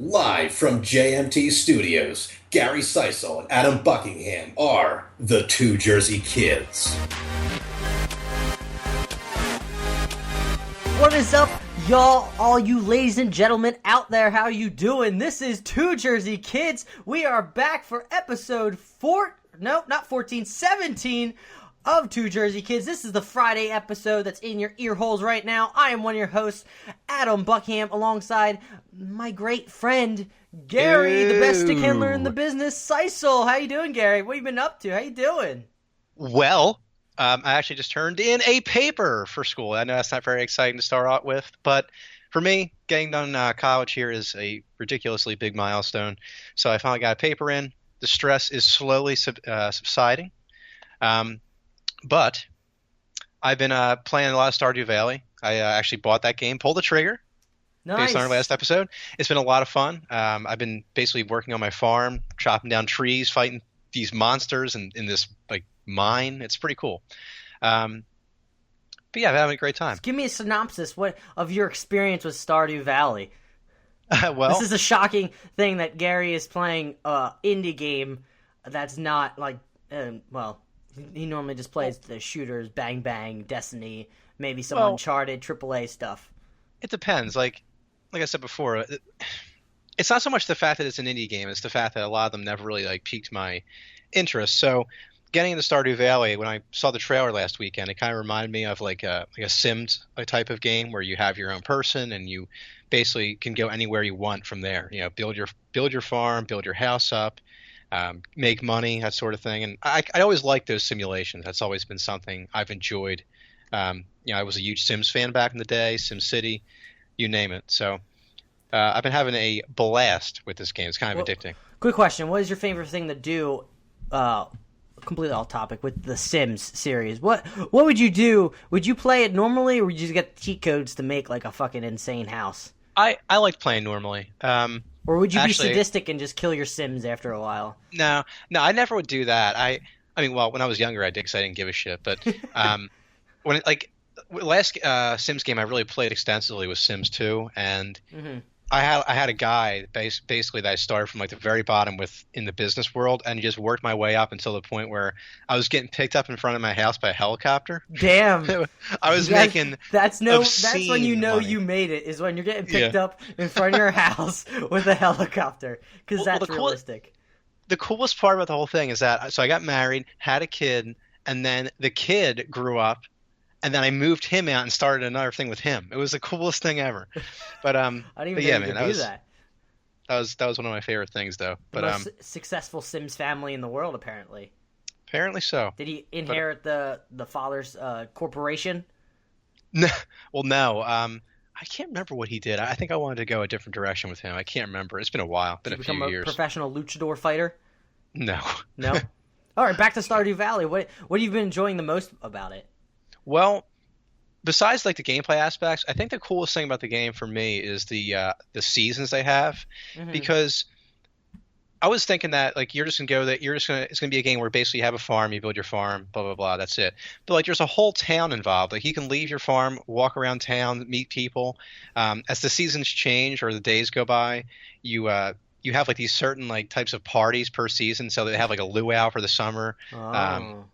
Live from JMT Studios, Gary Seisel and Adam Buckingham are the Two Jersey Kids. What is up, y'all, all you ladies and gentlemen out there? How you doing? This is Two Jersey Kids. We are back for episode 17 of Two Jersey Kids. This is the Friday episode that's in your ear holes right now. I am one of your hosts, Adam Buckingham, alongside my great friend, Gary, the best stick handler in the business, Seisel. How you doing, Gary? What have you been up to? How you doing? Well, I actually just turned in a paper for school. I know that's not very exciting to start out with, but for me, getting done college here is a ridiculously big milestone. So I finally got a paper in. The stress is slowly subsiding. But I've been playing a lot of Stardew Valley. I actually bought that game, pulled the trigger, based on our last episode. It's been a lot of fun. I've been basically working on my farm, chopping down trees, fighting these monsters in this like mine. It's pretty cool. But yeah, I'm having a great time. Just give me a synopsis of your experience with Stardew Valley. Well, this is a shocking thing that Gary is playing an indie game that's not like, he normally just plays the shooters, Bang Bang, Destiny, maybe some Uncharted, AAA stuff. It depends. Like I said before, it's not so much the fact that it's an indie game; it's the fact that a lot of them never really like piqued my interest. So, getting into Stardew Valley, when I saw the trailer last weekend, it kind of reminded me of like a Sims type of game where you have your own person and you basically can go anywhere you want from there. You know, build your farm, build your house up. Make money, that sort of thing. And I always like those simulations. That's always been something I've enjoyed. I was a huge Sims fan back in the day, SimCity, you name it. So I've been having a blast with this game. It's kind of addicting. Quick question. What is your favorite thing to do, completely off topic, with the Sims series? What would you do? Would you play it normally, or would you just get cheat codes to make like a fucking insane house? I like playing normally. Or would you be sadistic and just kill your Sims after a while? No, I never would do that. I mean, well, when I was younger, I did because I didn't give a shit. But last Sims game I really played extensively was Sims 2, and I had a guy basically that I started from like the very bottom in the business world, and just worked my way up until the point where I was getting picked up in front of my house by a helicopter. Damn, I was making that's when you know money. You made it is when you're getting picked up in front of your house with a helicopter, because that's realistic. The coolest part about the whole thing is that I got married, had a kid, and then the kid grew up. And then I moved him out and started another thing with him. It was the coolest thing ever. But I didn't even know you could do that. That was one of my favorite things, though. The most successful Sims family in the world, apparently. Apparently so. Did he inherit the father's corporation? No. Well, no. I can't remember what he did. I think I wanted to go a different direction with him. I can't remember. It's been a while. Been a few years. Become a professional luchador fighter? No. No? All right, back to Stardew Valley. What have you been enjoying the most about it? Well, besides like the gameplay aspects, I think the coolest thing about the game for me is the seasons they have, because I was thinking that like it's gonna be a game where basically you have a farm, you build your farm, blah blah blah, that's it. But like there's a whole town involved. Like you can leave your farm, walk around town, meet people. As the seasons change or the days go by, you have like these certain like types of parties per season. So they have like a luau for the summer. Oh.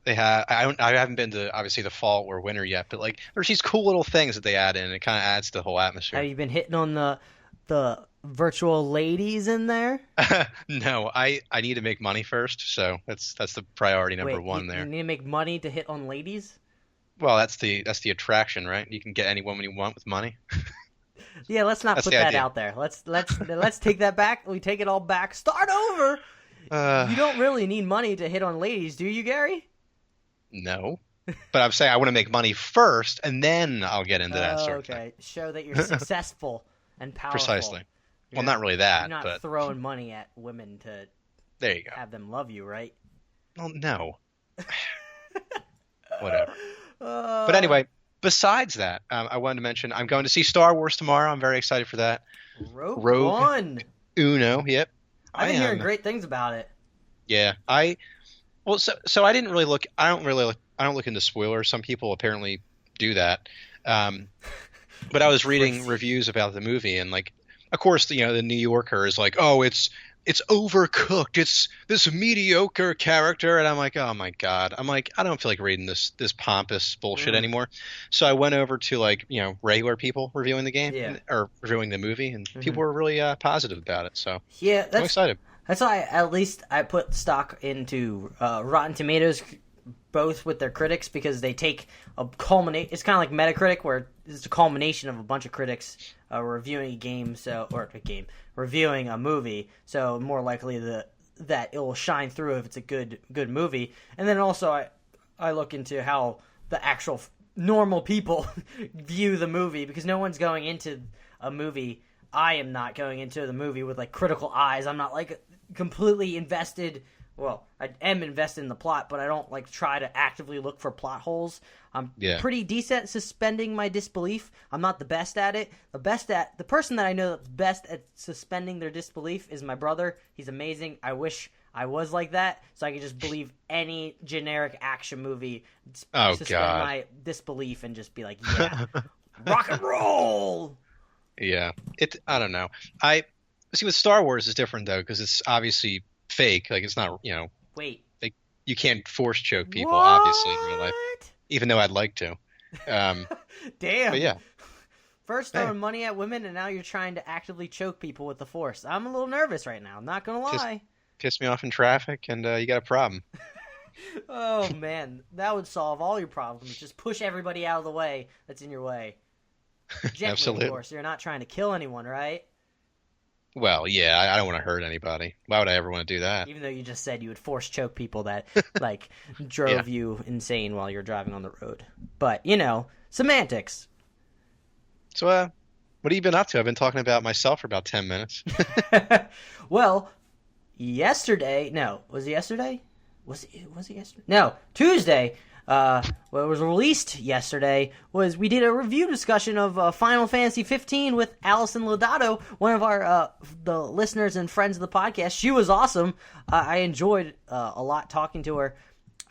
They have. I haven't been to obviously the fall or winter yet, but like there's these cool little things that they add in. And it kind of adds to the whole atmosphere. Have you been hitting on the virtual ladies in there? No, I need to make money first, so that's the priority number one there. You need to make money to hit on ladies? Well, that's the attraction, right? You can get any woman you want with money. Yeah, let's not put that out there. Let's take that back. We take it all back. Start over. You don't really need money to hit on ladies, do you, Gary? No, but I'm saying I want to make money first, and then I'll get into that sort of thing. Okay, show that you're successful and powerful. Precisely. Well, not really that. You're not throwing money at women to there you go. Have them love you, right? Well, no. Whatever. But anyway, besides that, I wanted to mention I'm going to see Star Wars tomorrow. I'm very excited for that. Rogue One. Uno, yep. I've been hearing great things about it. Yeah, Well, so I didn't really look. I don't look into spoilers. Some people apparently do that. But I was reading reviews about the movie, and like of course, the New Yorker is like, oh, it's overcooked. It's this mediocre character, and I'm like, oh my god. I'm like, I don't feel like reading this pompous bullshit anymore. So I went over to regular people reviewing the game or reviewing the movie, and people were really positive about it. So yeah, I'm excited. That's why at least I put stock into Rotten Tomatoes, both with their critics, because they take a culminate. It's kind of like Metacritic, where it's a culmination of a bunch of critics reviewing a game, reviewing a movie. So more likely that it will shine through if it's a good movie. And then also I look into how the actual normal people view the movie, because no one's going into a movie. I am not going into the movie with like critical eyes. I'm not like completely invested. Well, I am invested in the plot, but I don't like try to actively look for plot holes. I'm pretty decent at suspending my disbelief. I'm not the best at it. The person that I know that's best at suspending their disbelief is my brother. He's amazing. I wish I was like that, so I could just believe any generic action movie. Suspend my disbelief and just be like, yeah, rock and roll. Yeah, I don't know. I see with Star Wars is different though, because it's obviously fake. Like it's not, Wait. Like you can't force choke people, what? obviously, in real life. Even though I'd like to. Damn. But yeah. First throwing money at women, and now you're trying to actively choke people with the Force. I'm a little nervous right now. I'm not gonna lie. Piss me off in traffic, and you got a problem. Oh man, that would solve all your problems. Just push everybody out of the way that's in your way. Gently, Absolutely. Of course. You're not trying to kill anyone, right? Well, yeah, I don't want to hurt anybody. Why would I ever want to do that? Even though you just said you would force choke people that like drove you insane while you're driving on the road. But, semantics. So, what have you been up to? I've been talking about myself for about 10 minutes. Well, yesterday... No, was it yesterday? Was it yesterday? No, Tuesday... what was released yesterday was we did a review discussion of Final Fantasy 15 with Allison Lodato, one of our the listeners and friends of the podcast. She was awesome. I enjoyed a lot talking to her.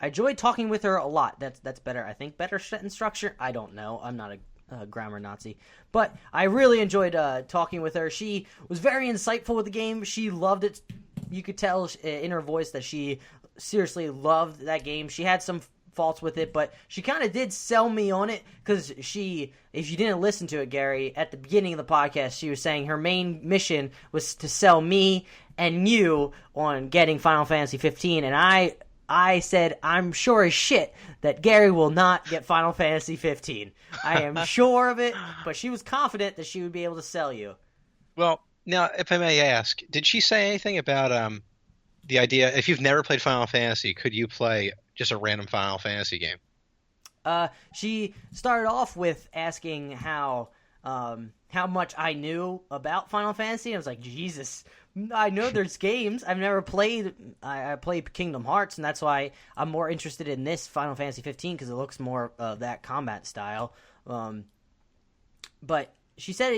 I enjoyed talking with her a lot. That's better. I think better sentence structure. I don't know. I'm not a grammar Nazi, but I really enjoyed talking with her. She was very insightful with the game. She loved it. You could tell in her voice that she seriously loved that game. She had some faults with it, but she kind of did sell me on it, because if you didn't listen to it, Gary, at the beginning of the podcast, she was saying her main mission was to sell me and you on getting Final Fantasy 15, and I said I'm sure as shit that Gary will not get Final Fantasy 15. I am sure of it, but she was confident that she would be able to sell you. Well, now, if I may ask, did she say anything about the idea, if you've never played Final Fantasy, could you play just a random Final Fantasy game? She started off with asking how much I knew about Final Fantasy. I was like, Jesus, I know there's games. I've never played. I played Kingdom Hearts, and that's why I'm more interested in this Final Fantasy 15, because it looks more of that combat style. But she said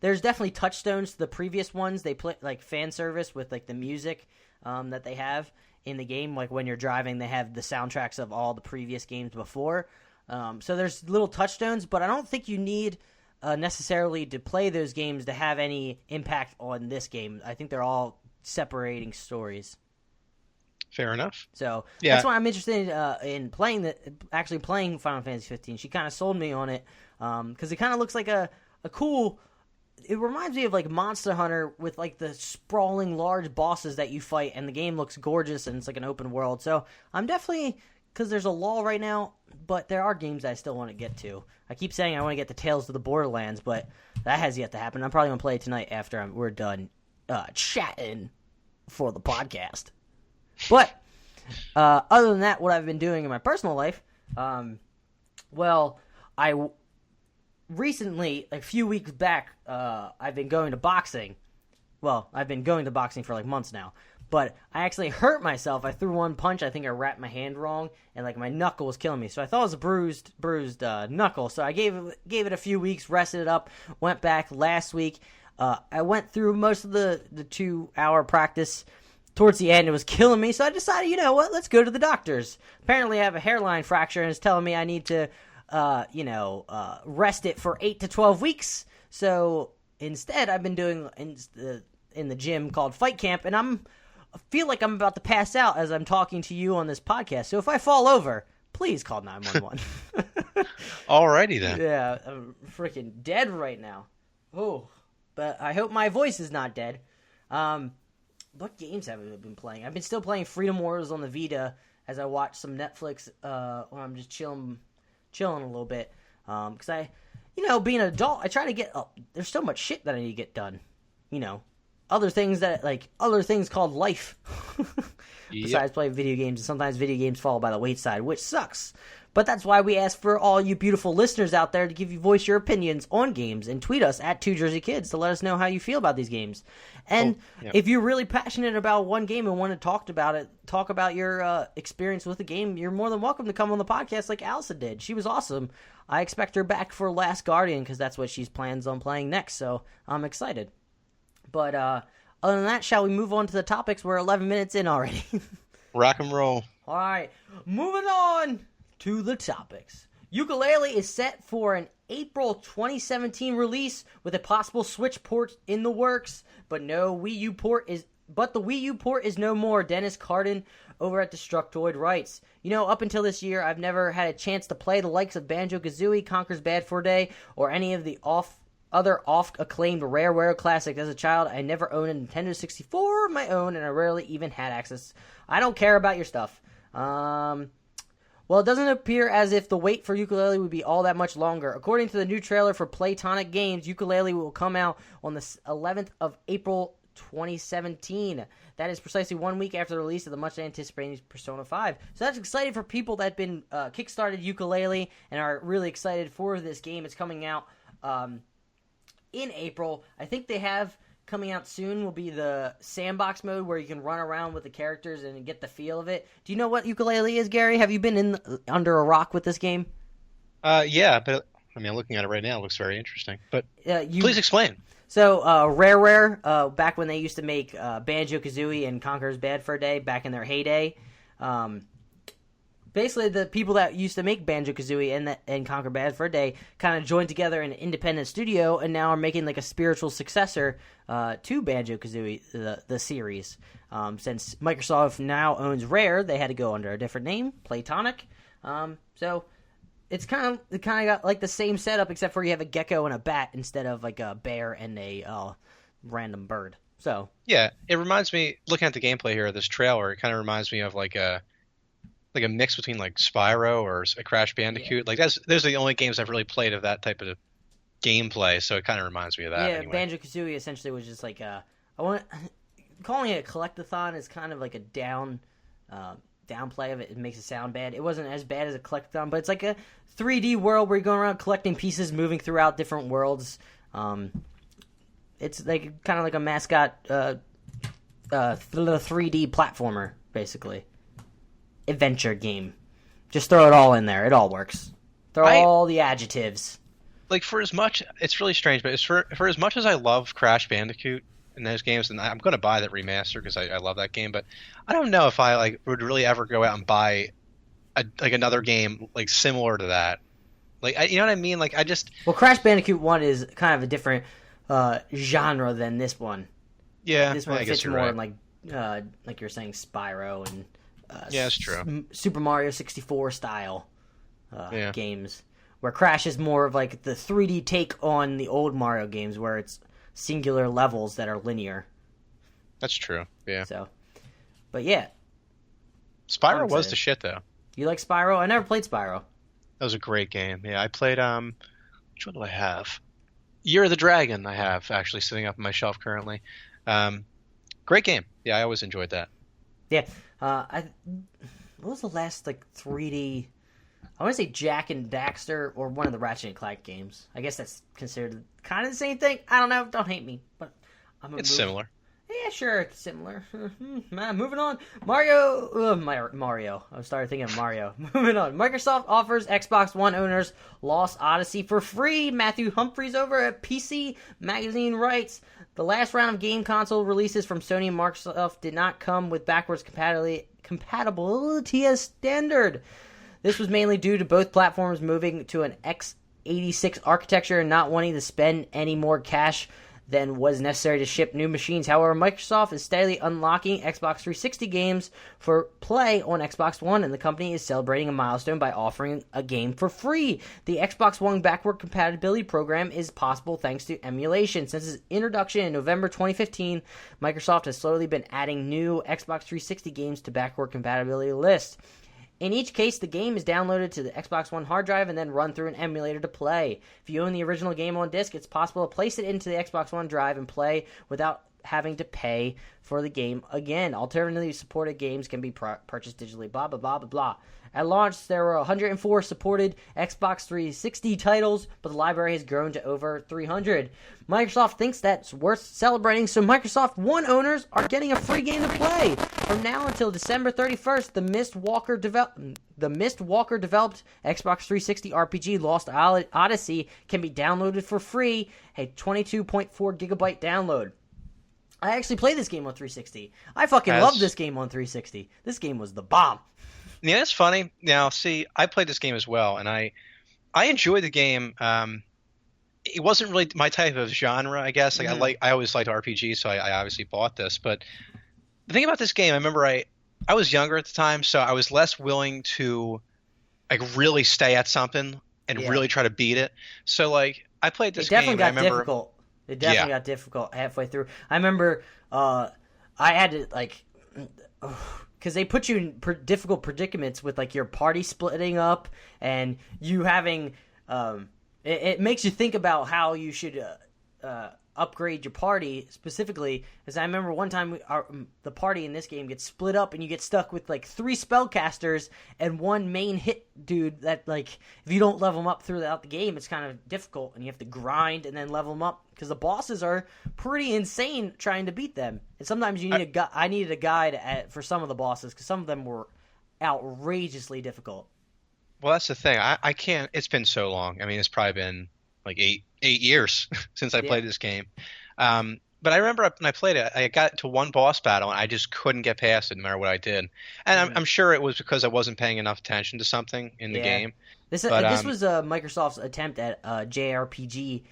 there's definitely touchstones to the previous ones. They play like fan service with like the music that they have in the game. Like when you're driving, they have the soundtracks of all the previous games before. So there's little touchstones, but I don't think you need necessarily to play those games to have any impact on this game. I think they're all separating stories. Fair enough. So that's why I'm interested in playing Final Fantasy 15. She kind of sold me on it because it kind of looks like a cool. It reminds me of like Monster Hunter with like the sprawling large bosses that you fight, and the game looks gorgeous and it's like an open world. So I'm definitely, because there's a lull right now, but there are games I still want to get to. I keep saying I want to get to Tales of the Borderlands, but that has yet to happen. I'm probably going to play it tonight after we're done chatting for the podcast. But other than that, what I've been doing in my personal life, recently, like a few weeks back, I've been going to boxing. Well, I've been going to boxing for like months now. But I actually hurt myself. I threw one punch. I think I wrapped my hand wrong, and like my knuckle was killing me. So I thought it was a bruised knuckle. So I gave it a few weeks, rested it up, went back last week. I went through most of the 2-hour practice. Towards the end, it was killing me. So I decided, you know what? Let's go to the doctors. Apparently, I have a hairline fracture, and it's telling me I need to rest it for 8 to 12 weeks. So instead, I've been doing in the gym called Fight Camp, and I feel like I'm about to pass out as I'm talking to you on this podcast. So if I fall over, please call 911. Alrighty then. Yeah, I'm freaking dead right now. Oh, but I hope my voice is not dead. What games have I been playing? I've been still playing Freedom Wars on the Vita as I watch some Netflix when I'm just chilling a little bit. Because being an adult, I try to get up. There's so much shit that I need to get done. Other things called life. Besides playing video games, and sometimes video games fall by the wayside, which sucks. But that's why we ask for all you beautiful listeners out there to give you voice your opinions on games and tweet us at 2JerseyKids to let us know how you feel about these games. And if you're really passionate about one game and want to talk about your experience with the game, you're more than welcome to come on the podcast like Allison did. She was awesome. I expect her back for Last Guardian because that's what she plans on playing next, so I'm excited. But other than that, shall we move on to the topics? We're 11 minutes in already. Rock and roll. All right, moving on to the topics. Yooka-Laylee is set for an April 2017 release with a possible Switch port in the works, but the Wii U port is no more. Dennis Carden over at Destructoid writes, up until this year, I've never had a chance to play the likes of Banjo-Kazooie, Conker's Bad Fur Day, or any of the other oft-acclaimed Rareware classics. As a child, I never owned a Nintendo 64 of my own, and I rarely even had access. I don't care about your stuff. Well, it doesn't appear as if the wait for Yooka-Laylee would be all that much longer. According to the new trailer for Playtonic Games, Yooka-Laylee will come out on the 11th of April 2017. That is precisely 1 week after the release of the much-anticipated Persona 5. So that's exciting for people that have been kickstarted Yooka-Laylee and are really excited for this game. It's coming out in April. I think they have coming out soon will be the sandbox mode where you can run around with the characters and get the feel of it. Do you know what Yooka-Laylee is, Gary? Have you been under a rock with this game? Yeah, but looking at it right now, it looks very interesting. But please explain. So, Rareware, back when they used to make Banjo-Kazooie and Conker's Bad Fur Day, back in their heyday, basically the people that used to make Banjo-Kazooie and Conker Bad Fur Day kind of joined together in an independent studio and now are making like a spiritual successor to Banjo-Kazooie, the series. Since Microsoft now owns Rare, they had to go under a different name, Playtonic. So it's kind of got like the same setup except for you have a gecko and a bat instead of like a bear and a random bird. So yeah, it reminds me, looking at the gameplay here of this trailer, it kind of reminds me of like a mix between like Spyro or a Crash Bandicoot. Yeah. Like those are the only games I've really played of that type of gameplay, so it kind of reminds me of that. Yeah, anyway. Banjo-Kazooie essentially was just like calling it a collectathon is kind of like a downplay of it. It makes it sound bad. It wasn't as bad as a collectathon, but it's like a 3D world where you're going around collecting pieces, moving throughout different worlds. It's like kind of like a mascot 3D platformer, basically. Adventure game. Just throw it all in there. It all works. Throw all the adjectives. Like, for as much, it's really strange, but for as much as I love Crash Bandicoot in those games, and I'm going to buy that remaster because I love that game, but I don't know if I would really ever go out and buy another game similar to that. You know what I mean? Well, Crash Bandicoot 1 is kind of a different genre than this one. Yeah, this one fits more in like you're saying, Spyro and yeah, that's true. Super Mario 64 style games, where Crash is more of like the 3D take on the old Mario games, where it's singular levels that are linear. That's true. Yeah. So, but yeah, Spyro was the shit, though. You like Spyro? I never played Spyro. That was a great game. Yeah, I played. Which one do I have? Year of the Dragon. I have actually sitting up on my shelf currently. Great game. Yeah, I always enjoyed that. Yeah. What was the last 3D? I want to say Jak and Daxter, or one of the Ratchet and Clank games. I guess that's considered kind of the same thing. I don't know. Don't hate me, but it's similar. Yeah, sure, it's similar. Moving on. Mario. I started thinking of Mario. Moving on. Microsoft offers Xbox One owners Lost Odyssey for free. Matthew Humphries over at PC Magazine writes, the last round of game console releases from Sony and Microsoft did not come with backwards compatibility as standard. This was mainly due to both platforms moving to an x86 architecture and not wanting to spend any more cash than was necessary to ship new machines. However, Microsoft is steadily unlocking Xbox 360 games for play on Xbox One, and the company is celebrating a milestone by offering a game for free. The Xbox One backward compatibility program is possible thanks to emulation. Since its introduction in November 2015, Microsoft has slowly been adding new Xbox 360 games to backward compatibility lists. In each case, the game is downloaded to the Xbox One hard drive and then run through an emulator to play. If you own the original game on disc, it's possible to place it into the Xbox One drive and play without having to pay for the game again. Alternatively, supported games can be purchased digitally, blah, blah, blah, blah, blah. At launch, there were 104 supported Xbox 360 titles, but the library has grown to over 300. Microsoft thinks that's worth celebrating, so Microsoft One owners are getting a free game to play. From now until December 31st, the Mistwalker developed Xbox 360 RPG Lost Odyssey can be downloaded for free, a 22.4 gigabyte download. I actually played this game on 360. I fucking loved this game on 360. This game was the bomb. Yeah, it's funny. Now, see, I played this game as well, and I enjoyed the game. It wasn't really my type of genre, I guess. Like I always liked RPGs, so I obviously bought this. But the thing about this game, I remember I was younger at the time, so I was less willing to like really stay at something and really try to beat it. So like I played this game. It definitely got difficult halfway through. I remember I had to like. Because they put you in difficult predicaments with like your party splitting up and you having it makes you think about how you should upgrade your party specifically. As I remember one time the party in this game gets split up and you get stuck with like 3 spellcasters and 1 main hit dude that like if you don't level them up throughout the game, it's kind of difficult and you have to grind and then level them up because the bosses are pretty insane trying to beat them. And sometimes you need I needed a guide for some of the bosses because some of them were outrageously difficult. Well, that's the thing. I can't. It's been so long. I mean, it's probably been like eight years since I played this game. But I remember when I played it, I got to one boss battle and I just couldn't get past it no matter what I did. And I'm sure it was because I wasn't paying enough attention to something in the game. This was Microsoft's attempt at JRPG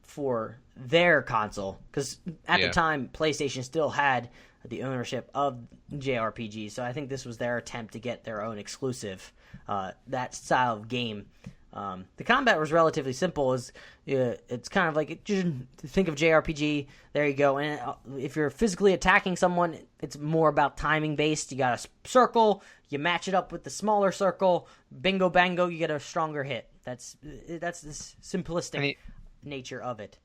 for their console because at the time PlayStation still had the ownership of JRPG. So I think this was their attempt to get their own exclusive that style of game. The combat was relatively simple. It's kind of like just think of JRPG. There you go. And if you're physically attacking someone, it's more about timing based. You got a circle, you match it up with the smaller circle. Bingo bango, you get a stronger hit. That's the simplistic nature of it.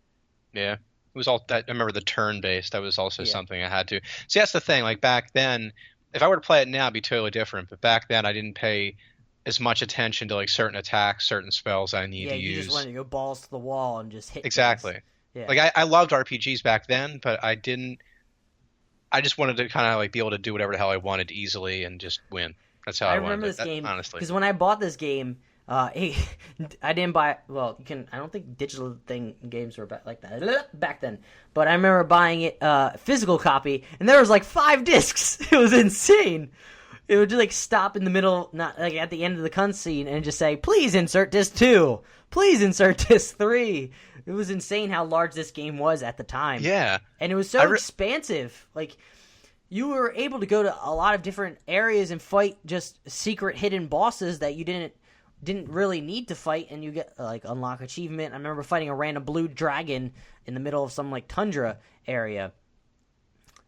Yeah, it was all that. I remember the turn based. That was also something I had to. See, that's the thing. Like back then, if I were to play it now, it'd be totally different. But back then, I didn't pay as much attention to like certain attacks, certain spells I need to use. Yeah, you just wanted to go balls to the wall and just hit. Exactly. Yeah. Like I loved RPGs back then, but I didn't. I just wanted to kind of like be able to do whatever the hell I wanted easily and just win. That's how I remember wanted this game honestly. Because when I bought this game, I didn't buy. Well, you can. I don't think digital games were like that back then. But I remember buying it physical copy, and there was like 5 discs. It was insane. It would just like stop in the middle, not like at the end of the cutscene, and just say, "Please insert disc 2. Please insert disc 3." It was insane how large this game was at the time. Yeah, and it was so expansive. Like you were able to go to a lot of different areas and fight just secret hidden bosses that you didn't really need to fight, and you get like unlock achievement. I remember fighting a random blue dragon in the middle of some like tundra area.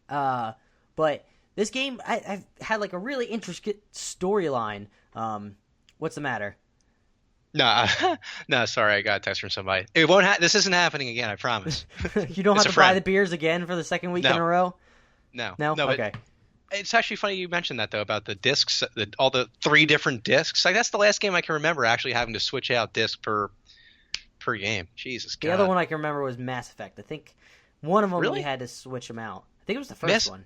But this game, I've had like a really intricate storyline. What's the matter? No, sorry, I got a text from somebody. It won't. This isn't happening again. I promise. You don't have to buy the beers again for the second week in a row. No. Okay. It's actually funny you mentioned that though about the discs, all the 3 different discs. Like that's the last game I can remember actually having to switch out disc per game. Jesus God. The other one I can remember was Mass Effect. I think one of them really? We had to switch them out. I think it was the first one.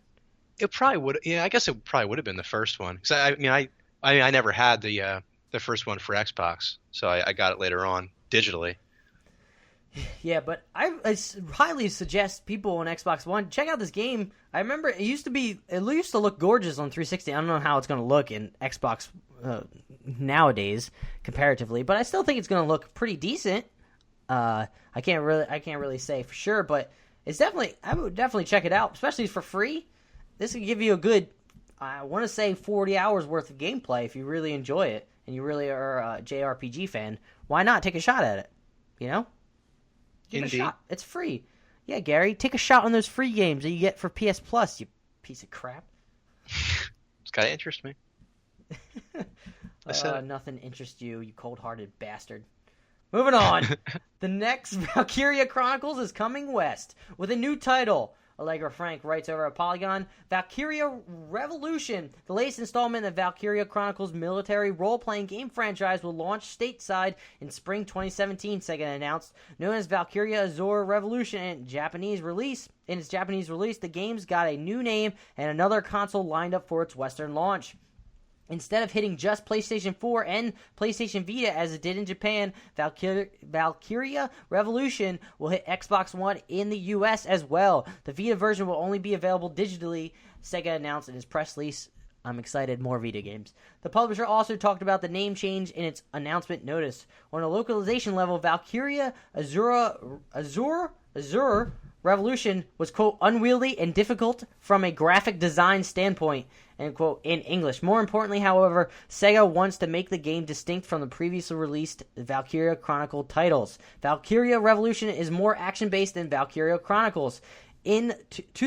It probably would. Yeah, I guess it probably would have been the first one. Because I never had the first one for Xbox, so I got it later on digitally. Yeah, but I highly suggest people on Xbox One check out this game. I remember it used to look gorgeous on 360. I don't know how it's going to look in Xbox nowadays comparatively, but I still think it's going to look pretty decent. I can't really say for sure, but I would definitely check it out, especially for free. This could give you a good, I want to say 40 hours worth of gameplay if you really enjoy it and you really are a JRPG fan. Why not take a shot at it? You know? Give it a shot. It's free. Yeah, Gary, take a shot on those free games that you get for PS Plus, you piece of crap. It's got to interest me. Nothing interests you, you cold-hearted bastard. Moving on. The next Valkyria Chronicles is coming west with a new title. Allegra Frank writes over at Polygon, Valkyria Revolution, the latest installment of Valkyria Chronicles military role-playing game franchise, will launch stateside in spring 2017, Sega announced. Known as Valkyria Azure Revolution in its Japanese release, the game's got a new name and another console lined up for its Western launch. Instead of hitting just PlayStation 4 and PlayStation Vita as it did in Japan, Valkyria Revolution will hit Xbox One in the US as well. The Vita version will only be available digitally, Sega announced in its press release. I'm excited, more Vita games. The publisher also talked about the name change in its announcement notice. On a localization level, Valkyria Azure Revolution was, quote, unwieldy and difficult from a graphic design standpoint, end quote, in English. More importantly, however, Sega wants to make the game distinct from the previously released Valkyria Chronicle titles. Valkyria Revolution is more action-based than Valkyria Chronicles, to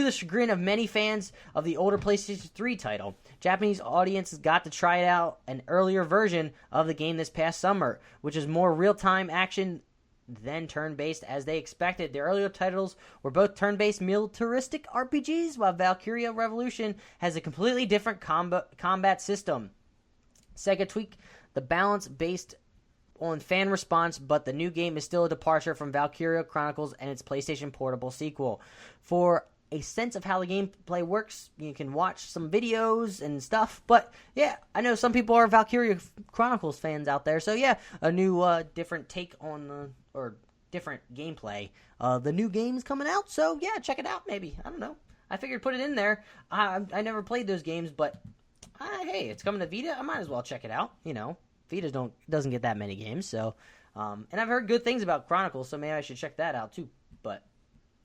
the chagrin of many fans of the older PlayStation 3 title. Japanese audiences got to try out an earlier version of the game this past summer, which is more real-time action than turn-based as they expected. The earlier titles were both turn-based militaristic RPGs, while Valkyria Revolution has a completely different combat system. Sega tweaked the balance based on fan response, but the new game is still a departure from Valkyria Chronicles and its PlayStation Portable sequel. For a sense of how the gameplay works, you can watch some videos and stuff, but yeah, I know some people are Valkyria Chronicles fans out there, so yeah, a new different take on or different gameplay. The new game's coming out, so yeah, check it out maybe. I don't know. I figured put it in there. I never played those games, but hey, it's coming to Vita. I might as well check it out. You know, Vita doesn't get that many games, so and I've heard good things about Chronicles, so maybe I should check that out too. But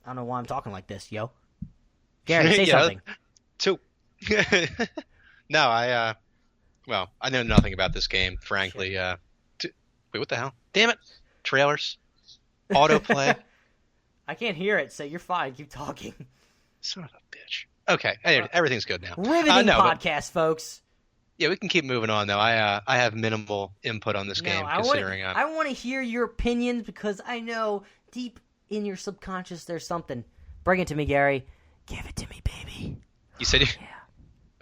I don't know why I'm talking like this, yo. Gary, say something. No, I know nothing about this game, frankly. Wait, what the hell? Damn it! Trailers, autoplay. I can't hear it, so you're fine. Keep talking. Son of a bitch. Okay, anyway, everything's good now. Riveting podcast, folks. Yeah, we can keep moving on, though. I have minimal input on this game, considering I want to hear your opinions because I know deep in your subconscious there's something. Bring it to me, Gary. Give it to me, baby. You said yeah.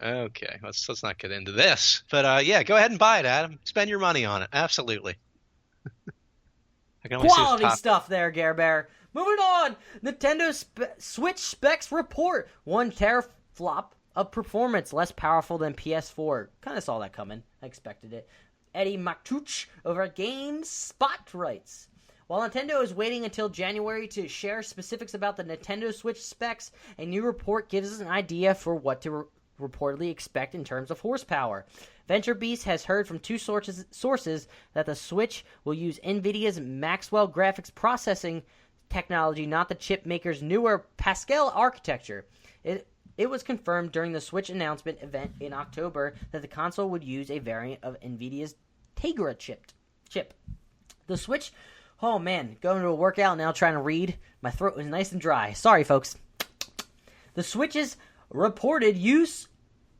Okay, let's not get into this. But yeah, go ahead and buy it, Adam. Spend your money on it. Absolutely. Quality stuff there, Gare Bear. Moving on. Nintendo Switch specs report. 1 teraflop of performance, less powerful than PS4. Kind of saw that coming. I expected it. Eddie Maktuch over at GameSpot writes, while Nintendo is waiting until January to share specifics about the Nintendo Switch specs, a new report gives us an idea for what to reportedly expect in terms of horsepower. VentureBeast has heard from two sources that the Switch will use NVIDIA's Maxwell graphics processing technology, not the chip maker's newer Pascal architecture. It was confirmed during the Switch announcement event in October that the console would use a variant of NVIDIA's Tegra chip. The Switch... Oh, man, going to a workout now trying to read. My throat was nice and dry. Sorry, folks. The Switch's reported use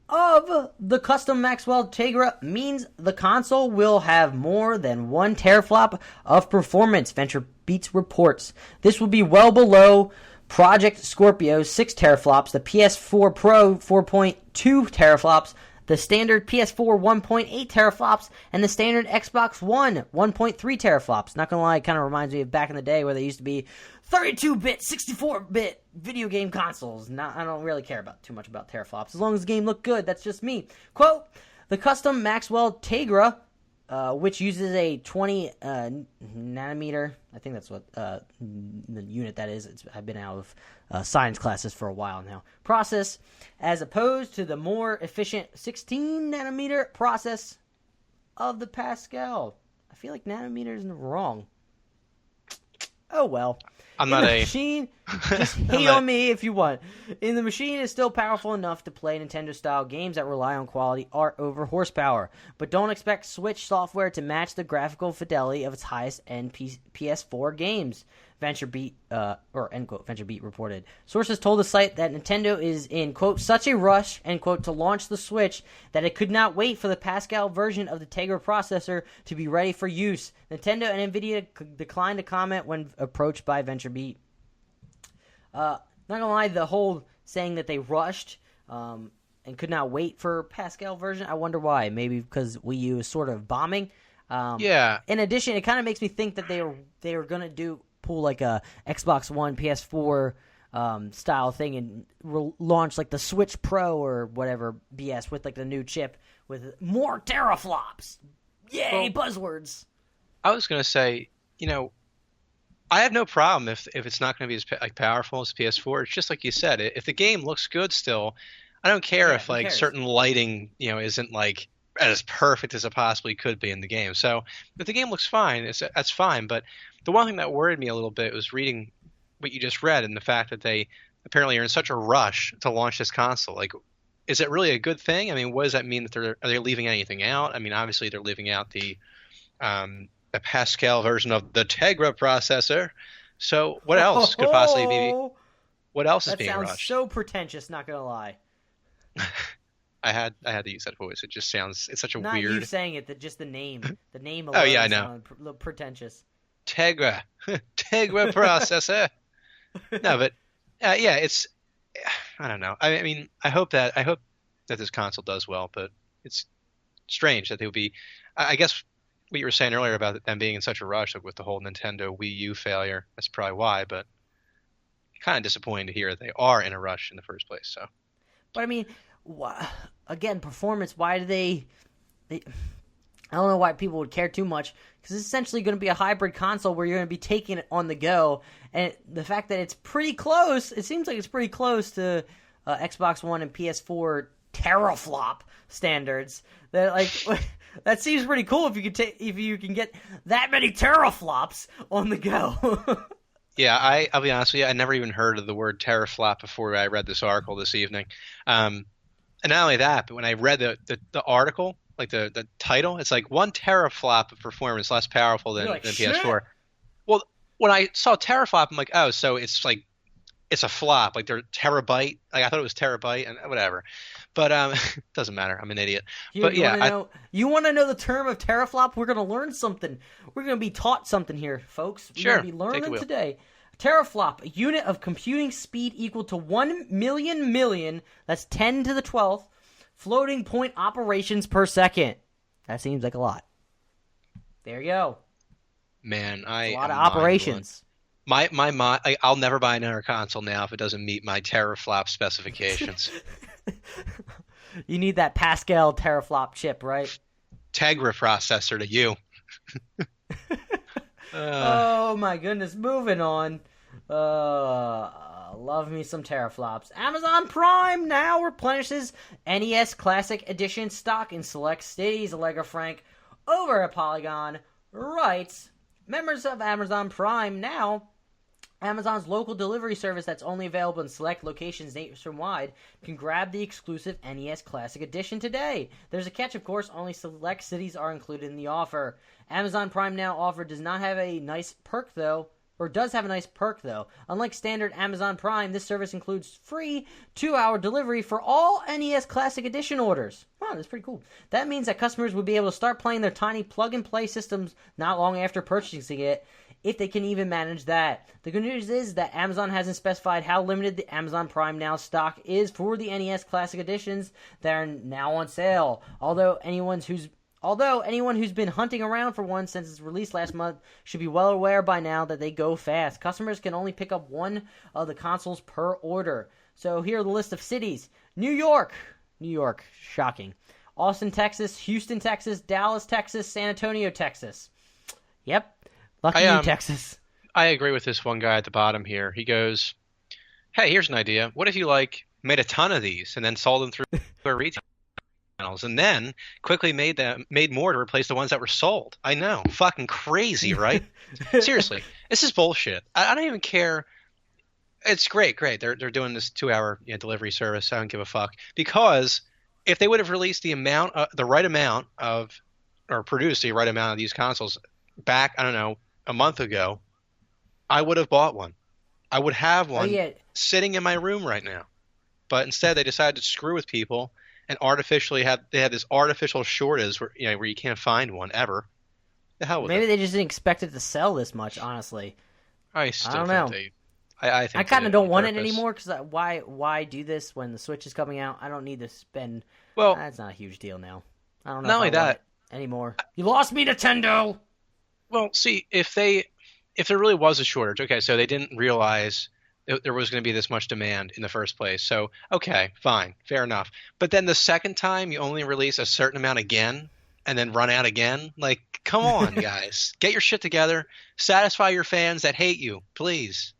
of the custom Maxwell Tegra means the console will have more than 1 teraflop of performance, VentureBeast reports. This will be well below Project Scorpio's 6 teraflops, the PS4 Pro 4.2 teraflops, the standard PS4 1.8 teraflops, and the standard Xbox One 1.3 teraflops. Not gonna lie, it kind of reminds me of back in the day where there used to be 32-bit, 64-bit video game consoles. I don't really care too much about teraflops. As long as the game looked good, that's just me. Quote, the custom Maxwell Tegra, which uses a 20 nanometer, I think that's what the unit that is. I've been out of science classes for a while now. Process, as opposed to the more efficient 16 nanometer process of the Pascal. I feel like nanometer is wrong. Oh well. I'm In not the a machine, just hate on me if you want. In the machine is still powerful enough to play Nintendo-style games that rely on quality art over horsepower, but don't expect Switch software to match the graphical fidelity of its highest-end PS4 games. VentureBeat, end quote, VentureBeat reported. Sources told the site that Nintendo is in, quote, such a rush, end quote, to launch the Switch that it could not wait for the Pascal version of the Tegra processor to be ready for use. Nintendo and Nvidia declined to comment when approached by VentureBeat. Not gonna lie, the whole saying that they rushed and could not wait for Pascal version, I wonder why. Maybe because Wii U is sort of bombing. Yeah. In addition, it kind of makes me think that they were gonna pull like a Xbox One, PS4 style thing and launch like the Switch Pro or whatever BS with like the new chip with more teraflops. Yay, buzzwords. I was going to say, I have no problem if it's not going to be as powerful as PS4. It's just like you said. If the game looks good still, I don't care if like certain lighting, isn't like as perfect as it possibly could be in the game. So if the game looks fine, that's fine. But the one thing that worried me a little bit was reading what you just read and the fact that they apparently are in such a rush to launch this console. Like, is it really a good thing? I mean, what does that mean? That are they leaving anything out? I mean, obviously they're leaving out the Pascal version of the Tegra processor. So what else could possibly be? What else is being rushed? That sounds so pretentious. Not gonna lie. I had to use that voice. It just sounds. It's such a not weird. Not you saying it. Just the name. The name alone. Oh yeah, I know. A little pretentious. Tegra processor. No, but yeah, it's. I don't know. I mean, I hope that this console does well, but it's strange that they would be. I guess what you were saying earlier about them being in such a rush, like with the whole Nintendo Wii U failure. That's probably why. But kind of disappointing to hear that they are in a rush in the first place. So. But I mean. Again, performance. Why do they? I don't know why people would care too much because it's essentially going to be a hybrid console where you're going to be taking it on the go, and the fact that it's pretty close. It seems like it's pretty close to Xbox One and PS4 teraflop standards. That that seems pretty cool if you can get that many teraflops on the go. Yeah, I'll be honest with you. I never even heard of the word teraflop before I read this article this evening. And not only that, but when I read the article, like the title, it's like 1 teraflop of performance less powerful than PS4. Well, when I saw teraflop, I'm like, oh, so it's like it's a flop, like they're terabyte. Like I thought it was terabyte and whatever, but it doesn't matter. I'm an idiot. You want to know the term of teraflop? We're gonna learn something. We're gonna be taught something here, folks. We're gonna be learning today. Teraflop, a unit of computing speed equal to 1 million, that's 10 to the 12th, floating point operations per second. That seems like a lot. There you go. Man, a lot of operations. I'll never buy another console now if it doesn't meet my teraflop specifications. You need that Pascal teraflop chip, right? Tegra processor to you. Oh my goodness, moving on. Love me some teraflops. Amazon Prime now replenishes NES Classic Edition stock in select cities. Allegra Frank over at Polygon writes, members of Amazon Prime now, Amazon's local delivery service that's only available in select locations nationwide, can grab the exclusive NES Classic Edition today. There's a catch, of course. Only select cities are included in the offer. Amazon Prime Now offer does have a nice perk, though. Unlike standard Amazon Prime, this service includes free 2-hour delivery for all NES Classic Edition orders. Wow, that's pretty cool. That means that customers would be able to start playing their tiny plug-and-play systems not long after purchasing it, if they can even manage that. The good news is that Amazon hasn't specified how limited the Amazon Prime Now stock is for the NES Classic Editions that are now on sale. Although anyone who's been hunting around for one since its release last month should be well aware by now that they go fast. Customers can only pick up one of the consoles per order. So here are the list of cities. New York, shocking. Austin, Texas, Houston, Texas, Dallas, Texas, San Antonio, Texas. Yep. Lucky you, Texas. I agree with this one guy at the bottom here. He goes, hey, here's an idea. What if you made a ton of these and then sold them through a retail? and then quickly made more to replace the ones that were sold. I know, fucking crazy, right? Seriously, this is bullshit. I don't even care. It's great. They're doing this 2-hour delivery service. I don't give a fuck, because if they would have released the right amount of, or produced the right amount of these consoles back, I don't know, a month ago, I would have bought one. I would have one sitting in my room right now. But instead, they decided to screw with people and they had this artificial shortage where you can't find one ever. The hell with Maybe it. they just didn't expect it to sell this much, honestly. I don't know. I think I kind of don't want it purpose. anymore, because why do this when the Switch is coming out? I don't need to spend. Well, that's not a huge deal now. I don't know. Not if only I want that it anymore. You lost me, Nintendo. Well, see, if there really was a shortage, okay, so they didn't realize there was going to be this much demand in the first place. So, okay, fine, fair enough. But then the second time you only release a certain amount again and then run out again? Like, come on, guys. Get your shit together. Satisfy your fans that hate you, please.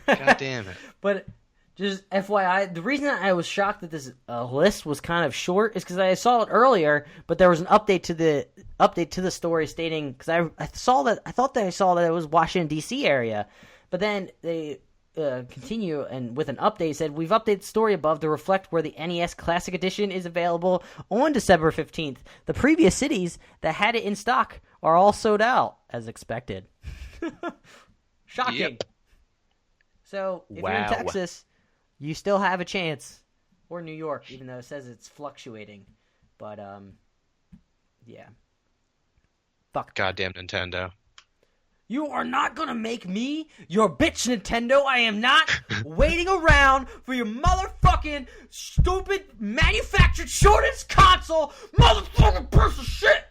God damn it. But just FYI, the reason I was shocked that this list was kind of short is because I saw it earlier, but there was an update to the story stating, because I thought that I saw that it was Washington D.C. area, but then they continue and with an update said, we've updated the story above to reflect where the NES Classic Edition is available on December 15th. The previous cities that had it in stock are all sold out as expected. Shocking. Yep. So if you're in Texas, you still have a chance, or New York, even though it says it's fluctuating. But yeah. Fuck. Goddamn Nintendo. You are not going to make me your bitch, Nintendo. I am not waiting around for your motherfucking stupid manufactured shortage console, motherfucking piece of shit.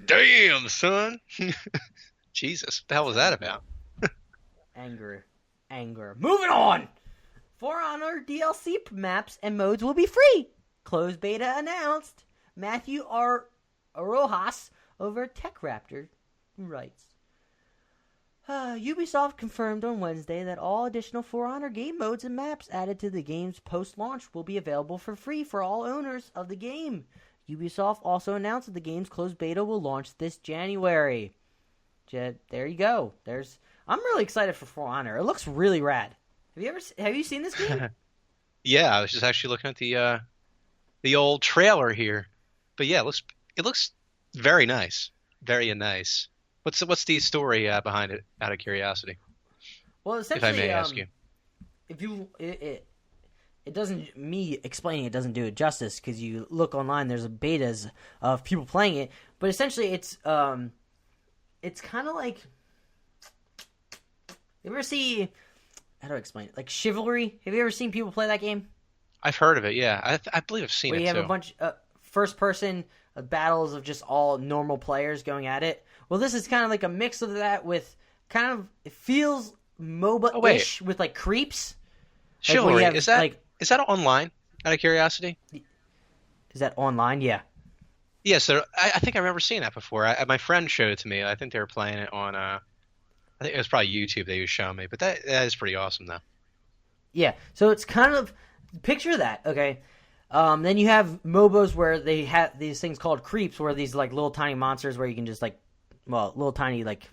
Damn, son. Jesus, what the hell was that about? Anger. Moving on. For Honor DLC maps and modes will be free. Closed beta announced. Matthew R. Rojas over TechRaptor writes. Ubisoft confirmed on Wednesday that all additional For Honor game modes and maps added to the game's post-launch will be available for free for all owners of the game. Ubisoft also announced that the game's closed beta will launch this January. There you go. I'm really excited for Honor. It looks really rad. Have you seen this game? Yeah, I was just actually looking at the old trailer here. But yeah, it looks very nice. Very nice. What's the story behind it, out of curiosity? Well, essentially, if I may ask you. If you it doesn't, me explaining it doesn't do it justice, because you look online, there's betas of people playing it, but essentially it's kind of like, you ever see, how do I explain it? Like Chivalry? Have you ever seen people play that game? I've heard of it, yeah. I believe I've seen it, too. Where you have a bunch of first-person battles of just all normal players going at it. Well, this is kind of like a mix of that with kind of, it feels MOBA-ish with, like, creeps. Chivalry, like is that online, out of curiosity? Is that online? Yeah. Yeah, so I think I remember seeing that before. My friend showed it to me. I think they were playing it on, I think it was probably YouTube they was showing me. But that is pretty awesome, though. Yeah, so it's kind of, picture that, okay? Then you have MOBAs where they have these things called creeps, where these, like, little tiny monsters where you can just, like, little tiny, like,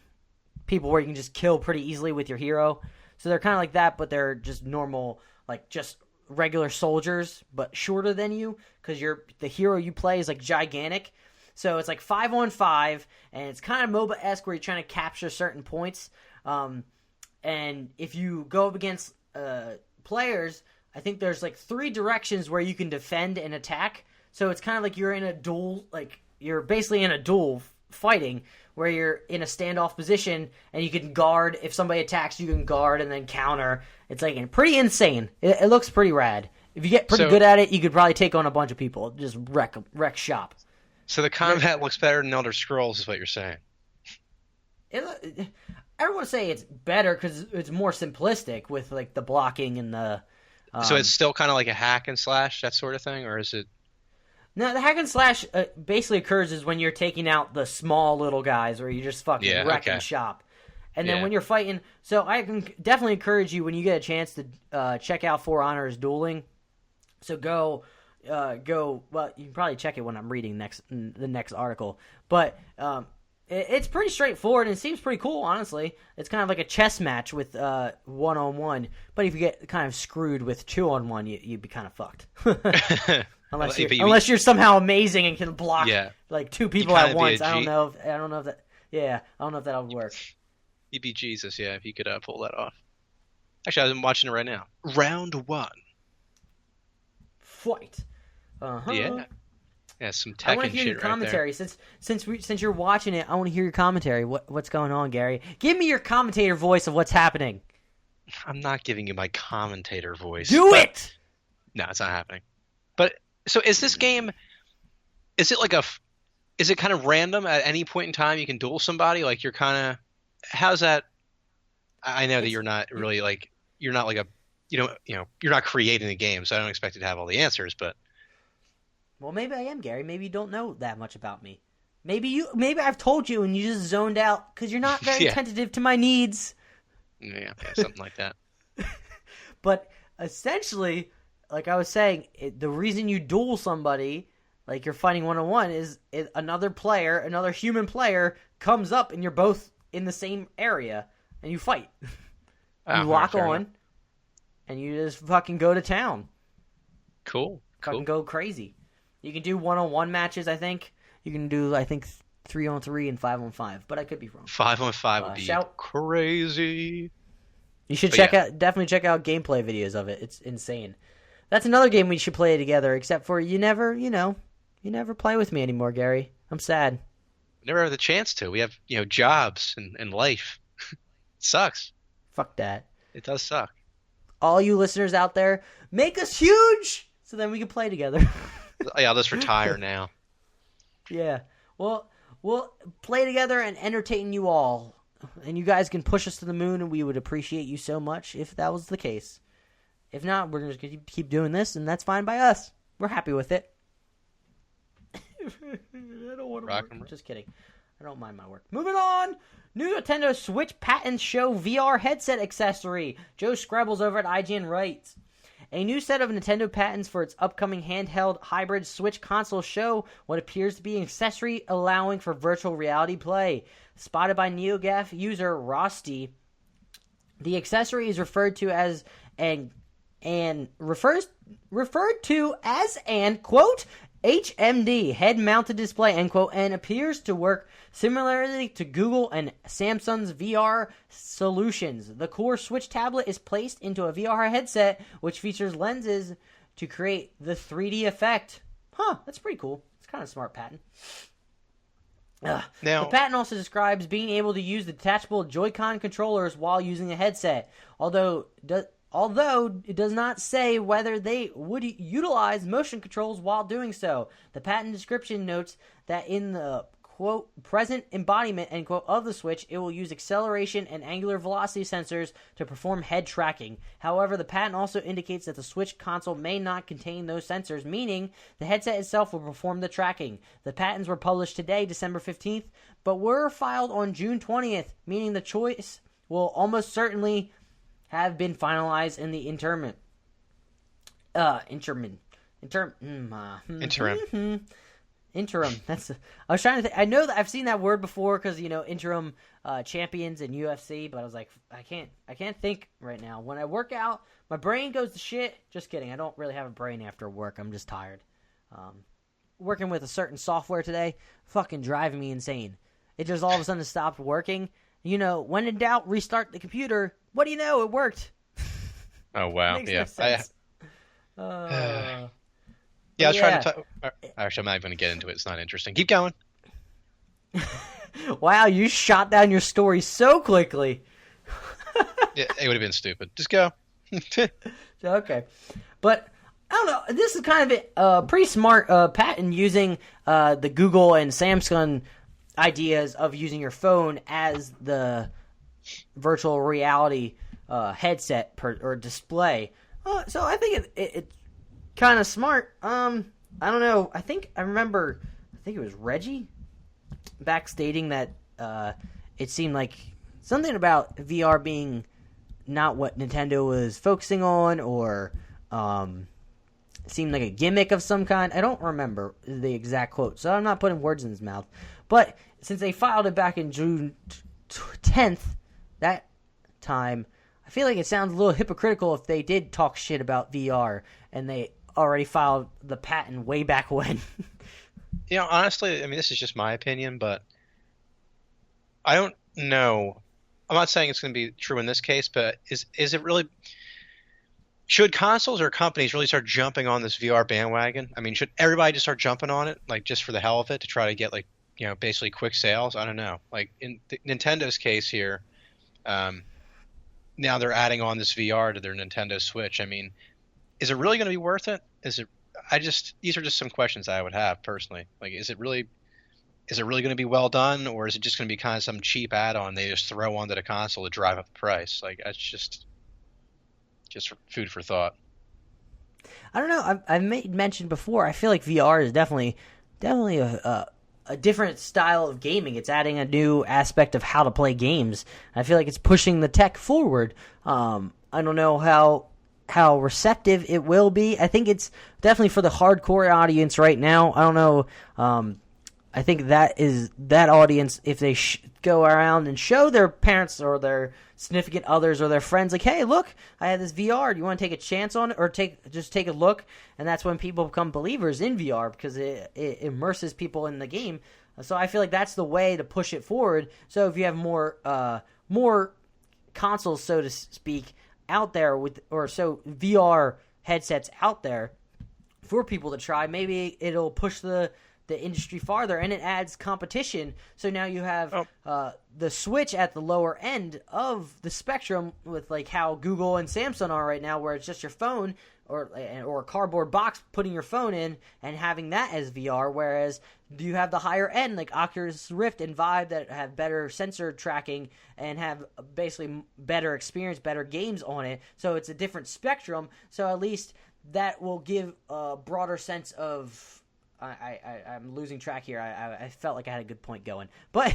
people where you can just kill pretty easily with your hero. So they're kind of like that, but they're just normal, like, just regular soldiers, but shorter than you, because the hero you play is, like, gigantic. So it's, like, 5-on-5, and it's kind of MOBA-esque where you're trying to capture certain points. And if you go up against players, I think there's, like, 3 directions where you can defend and attack. So it's kind of like you're in a duel, like, you're basically in a duel fighting, where you're in a standoff position and you can guard. If somebody attacks, you can guard and then counter. It's like pretty insane. It looks pretty rad. If you get pretty good at it, you could probably take on a bunch of people. Just wreck shop. So the combat looks better than Elder Scrolls, is what you're saying? I don't want to say it's better, because it's more simplistic with, like, the blocking and the... so it's still kind of like a hack and slash, that sort of thing, or is it... No, the hack and slash basically occurs is when you're taking out the small little guys, where you're just fucking wrecking shop. And then when you're fighting... So I can definitely encourage you, when you get a chance, to check out For Honor's Dueling. So go... go. Well, you can probably check it when I'm reading the next article, but it's pretty straightforward and it seems pretty cool. Honestly, it's kind of like a chess match with 1-on-1. But if you get kind of screwed with 2-on-1, you'd be kind of fucked. Unless you're somehow amazing and can block like two people at once. I don't know if that. Yeah, I don't know if that would work. You'd be Jesus, if you could pull that off. Actually, I'm watching it right now. Round 1. Fight. Uh-huh. Yeah, some Tekken shit. I want to hear your commentary. Right since you're watching it, I want to hear your commentary. What's going on, Gary? Give me your commentator voice of what's happening. I'm not giving you my commentator voice. Do it. No, it's not happening. But so is this game? Is it kind of random at any point in time? You can duel somebody. Like you're kind of. How's that? I know that you're not really like you're not like a you're not creating the game, so I don't expect you to have all the answers. But well, maybe I am, Gary. Maybe you don't know that much about me. Maybe I've told you and you just zoned out because you're not very attentive to my needs. Yeah, something like that. But essentially, like I was saying, the reason you duel somebody, like you're fighting 1-on-1, is another human player, comes up and you're both in the same area and you fight. You lock on and you just fucking go to town. Cool. Fucking go crazy. You can do 1-on-1 matches, I think. You can do, 3-on-3 and 5-on-5, but I could be wrong. 5-on-5 would be crazy. You should definitely check out gameplay videos of it. It's insane. That's another game we should play together, except for you never play with me anymore, Gary. I'm sad. Never have the chance to. We have, jobs and life. It sucks. Fuck that. It does suck. All you listeners out there, make us huge so then we can play together. Yeah, I'll just retire now. Yeah. Well, we'll play together and entertain you all. And you guys can push us to the moon, and we would appreciate you so much if that was the case. If not, we're just going to keep doing this, and that's fine by us. We're happy with it. I don't want to work. Just kidding. I don't mind my work. Moving on. New Nintendo Switch patents show VR headset accessory. Joe Scrabbles over at IGN writes. A new set of Nintendo patents for its upcoming handheld hybrid Switch console show what appears to be an accessory allowing for virtual reality play. Spotted by NeoGAF user Rosty, the accessory is referred to as an quote HMD head-mounted display end quote and appears to work similarly to Google and Samsung's VR solutions. The core Switch tablet is placed into a VR headset which features lenses to create the 3D effect. That's pretty cool. It's kind of a smart patent. Now, the patent also describes being able to use the detachable Joy-Con controllers while using a headset, although it does not say whether they would utilize motion controls while doing so. The patent description notes that in the, quote, present embodiment, end quote, of the Switch, it will use acceleration and angular velocity sensors to perform head tracking. However, the patent also indicates that the Switch console may not contain those sensors, meaning the headset itself will perform the tracking. The patents were published today, December 15th, but were filed on June 20th, meaning the choice will almost certainly have been finalized in the interim. That's. I was trying to think. I know that I've seen that word before because interim champions in UFC, but I was like, I can't think right now. When I work out, my brain goes to shit. Just kidding. I don't really have a brain after work. I'm just tired. Working with a certain software today, fucking driving me insane. It just all of a sudden stopped working. When in doubt, restart the computer. What do you know? It worked. Oh wow! Makes yeah. No sense. I was trying to talk. Actually, I'm not even going to get into it. It's not interesting. Keep going. Wow, you shot down your story so quickly. Yeah, it would have been stupid. Just go. Okay. But, I don't know. This is kind of a pretty smart patent using the Google and Samsung ideas of using your phone as the virtual reality headset or display. So I think it's kind of smart. I don't know. I think it was Reggie back stating that it seemed like something about VR being not what Nintendo was focusing on, or seemed like a gimmick of some kind. I don't remember the exact quote, so I'm not putting words in his mouth. But since they filed it back in June 10th, that time, I feel like it sounds a little hypocritical if they did talk shit about VR and they already filed the patent way back when. Honestly, I mean, this is just my opinion, but I don't know. I'm not saying it's going to be true in this case, but is it really? Should consoles or companies really start jumping on this VR bandwagon? I mean, should everybody just start jumping on it, like just for the hell of it, to try to get basically quick sales? I don't know. Like in Nintendo's case here, now they're adding on this VR to their Nintendo Switch. I mean, is it really going to be worth it? These are just some questions I would have personally. Like, is it really going to be well done, or is it just going to be kind of some cheap add-on they just throw onto the console to drive up the price? Like, that's just food for thought. I don't know. I've mentioned before, I feel like VR is definitely a different style of gaming. It's adding a new aspect of how to play games. I feel like it's pushing the tech forward. I don't know how receptive it will be. I think it's definitely for the hardcore audience right now. I don't know. I think that audience, if they go around and show their parents or their significant others or their friends, like, hey, look, I have this VR. Do you want to take a chance on it, or just take a look? And that's when people become believers in VR, because it immerses people in the game. So I feel like that's the way to push it forward. So if you have more consoles, so to speak, out there so VR headsets out there for people to try, maybe it'll push the industry farther, and it adds competition. So now you have the Switch at the lower end of the spectrum, with like how Google and Samsung are right now, where it's just your phone or a cardboard box putting your phone in and having that as VR, whereas you have the higher end like Oculus Rift and Vive that have better sensor tracking and have basically better experience, better games on it. So it's a different spectrum. So at least that will give a broader sense of I'm losing track here. I felt like I had a good point going. But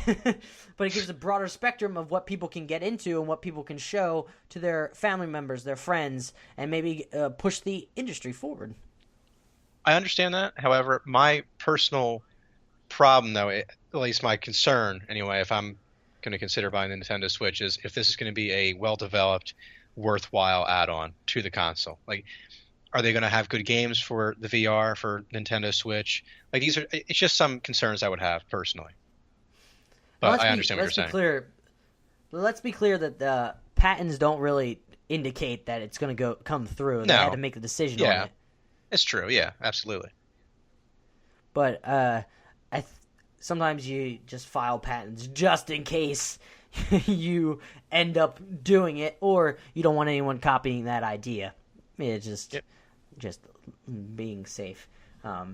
but it gives a broader spectrum of what people can get into and what people can show to their family members, their friends, and maybe push the industry forward. I understand that. However, my personal problem, though, at least my concern anyway, if I'm going to consider buying the Nintendo Switch, is if this is going to be a well-developed, worthwhile add-on to the console. Like, are they going to have good games for the VR for Nintendo Switch? Like, it's just some concerns I would have personally. But I understand what you're saying. Let's be clear that the patents don't really indicate that it's going to come through. They had to make the decision on it. It's true. Yeah, absolutely. But sometimes you just file patents just in case you end up doing it, or you don't want anyone copying that idea. It's just being safe. My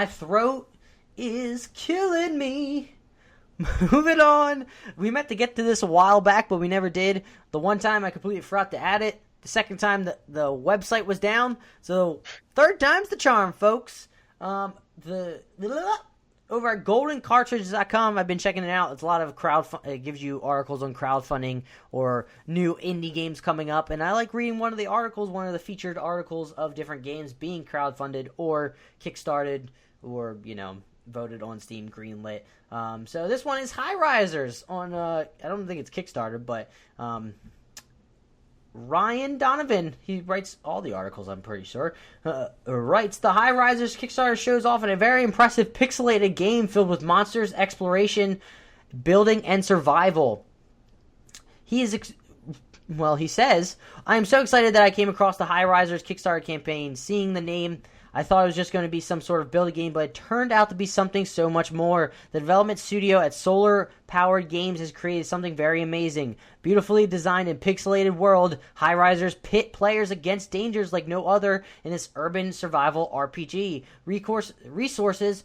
throat is killing me. Moving on. We meant to get to this a while back, but we never did. The one time I completely forgot to add it. The second time the website was down. So third time's the charm, folks. Over at goldencartridges.com, I've been checking it out. It's a lot of it gives you articles on crowdfunding or new indie games coming up. And I like reading one of the featured articles of different games being crowdfunded or kickstarted or, voted on Steam greenlit. So this one is High Risers on, I don't think it's Kickstarter, but Ryan Donovan, he writes all the articles, I'm pretty sure, writes, the High Risers Kickstarter shows off in a very impressive pixelated game filled with monsters, exploration, building, and survival. He says, I am so excited that I came across the High Risers Kickstarter campaign. Seeing the name, I thought it was just going to be some sort of building game, but it turned out to be something so much more. The development studio at Solar Powered Games has created something very amazing. Beautifully designed and pixelated world, High Risers pit players against dangers like no other in this urban survival RPG. Resources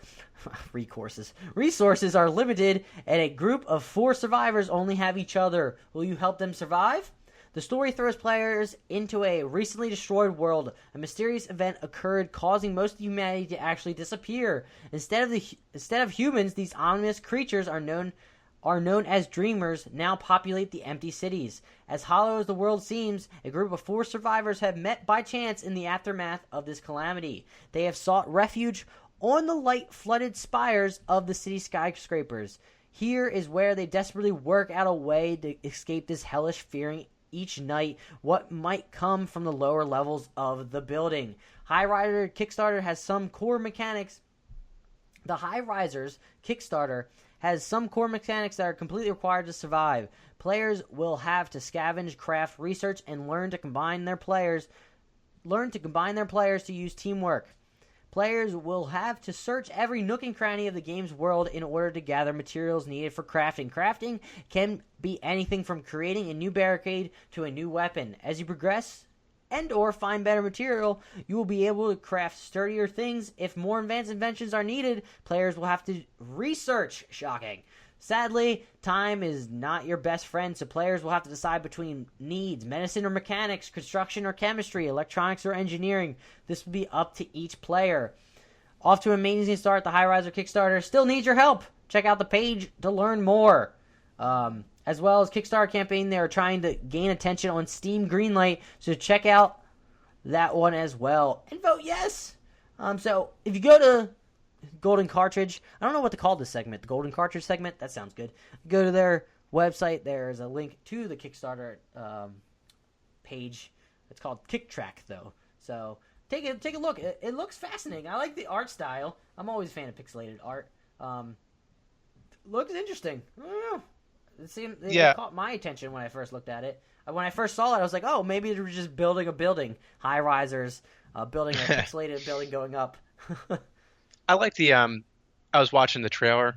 are limited, and a group of 4 survivors only have each other. Will you help them survive? The story throws players into a recently destroyed world. A mysterious event occurred, causing most of humanity to actually disappear. Instead of humans, these ominous creatures are known are known as dreamers now populate the empty cities. As hollow as the world seems, a group of 4 survivors have met by chance in the aftermath of this calamity. They have sought refuge on the light-flooded spires of the city skyscrapers. Here is where they desperately work out a way to escape this hellish, fearing each night what might come from the lower levels of the building. High Riser Kickstarter has some core mechanics. The High Risers Kickstarter has some core mechanics that are completely required to survive. Players will have to scavenge, craft, research, and learn to combine their players to use teamwork. Players will have to search every nook and cranny of the game's world in order to gather materials needed for crafting. Crafting can be anything from creating a new barricade to a new weapon. As you progress and or find better material, you will be able to craft sturdier things. If more advanced inventions are needed, players will have to research. Shocking. Sadly, time is not your best friend, so players will have to decide between needs, medicine or mechanics, construction or chemistry, electronics or engineering. This will be up to each player. Off to an amazing start, the High Riser Kickstarter still needs your help. Check out the page to learn more. As well as Kickstarter campaign, they are trying to gain attention on Steam Greenlight, so check out that one as well. And vote yes! So, if you go to Golden Cartridge, I don't know what to call this segment, the Golden Cartridge segment, that sounds good. Go to their website, there's a link to the Kickstarter page. It's called Kick Track, though. So, take a look. It looks fascinating. I like the art style. I'm always a fan of pixelated art. Looks interesting. I don't know. It caught my attention when I first looked at it. When I first saw it, I was like, oh, maybe they were just building a building. High risers, building a pixelated building going up. I like the I was watching the trailer,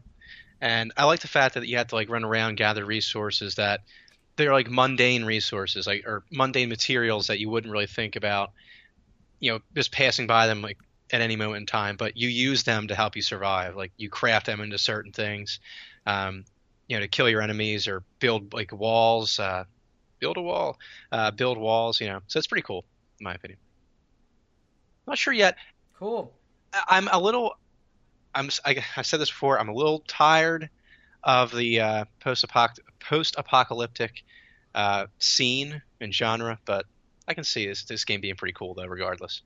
and I like the fact that you have to like run around, gather resources that they're like mundane resources, like or mundane materials that you wouldn't really think about, just passing by them like at any moment in time. But you use them to help you survive. Like you craft them into certain things, to kill your enemies or build like walls, build walls. So it's pretty cool in my opinion. Not sure yet. Cool. I said this before. I'm a little tired of the post-apocalyptic scene and genre, but I can see this game being pretty cool though, regardless.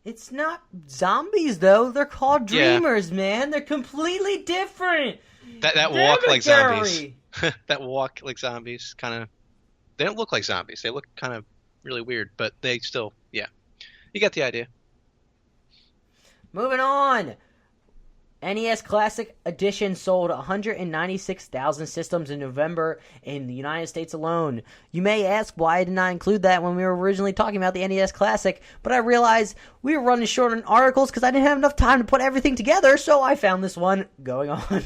It's not zombies though. They're called dreamers, man. They're completely different. That walk like zombies. That walk like zombies. Kind of. They don't look like zombies. They look kind of really weird, but they still, you get the idea. Moving on. NES Classic Edition sold 196,000 systems in November in the United States alone. You may ask why I did not include that when we were originally talking about the NES Classic, but I realized we were running short on articles because I didn't have enough time to put everything together, so I found this one going on.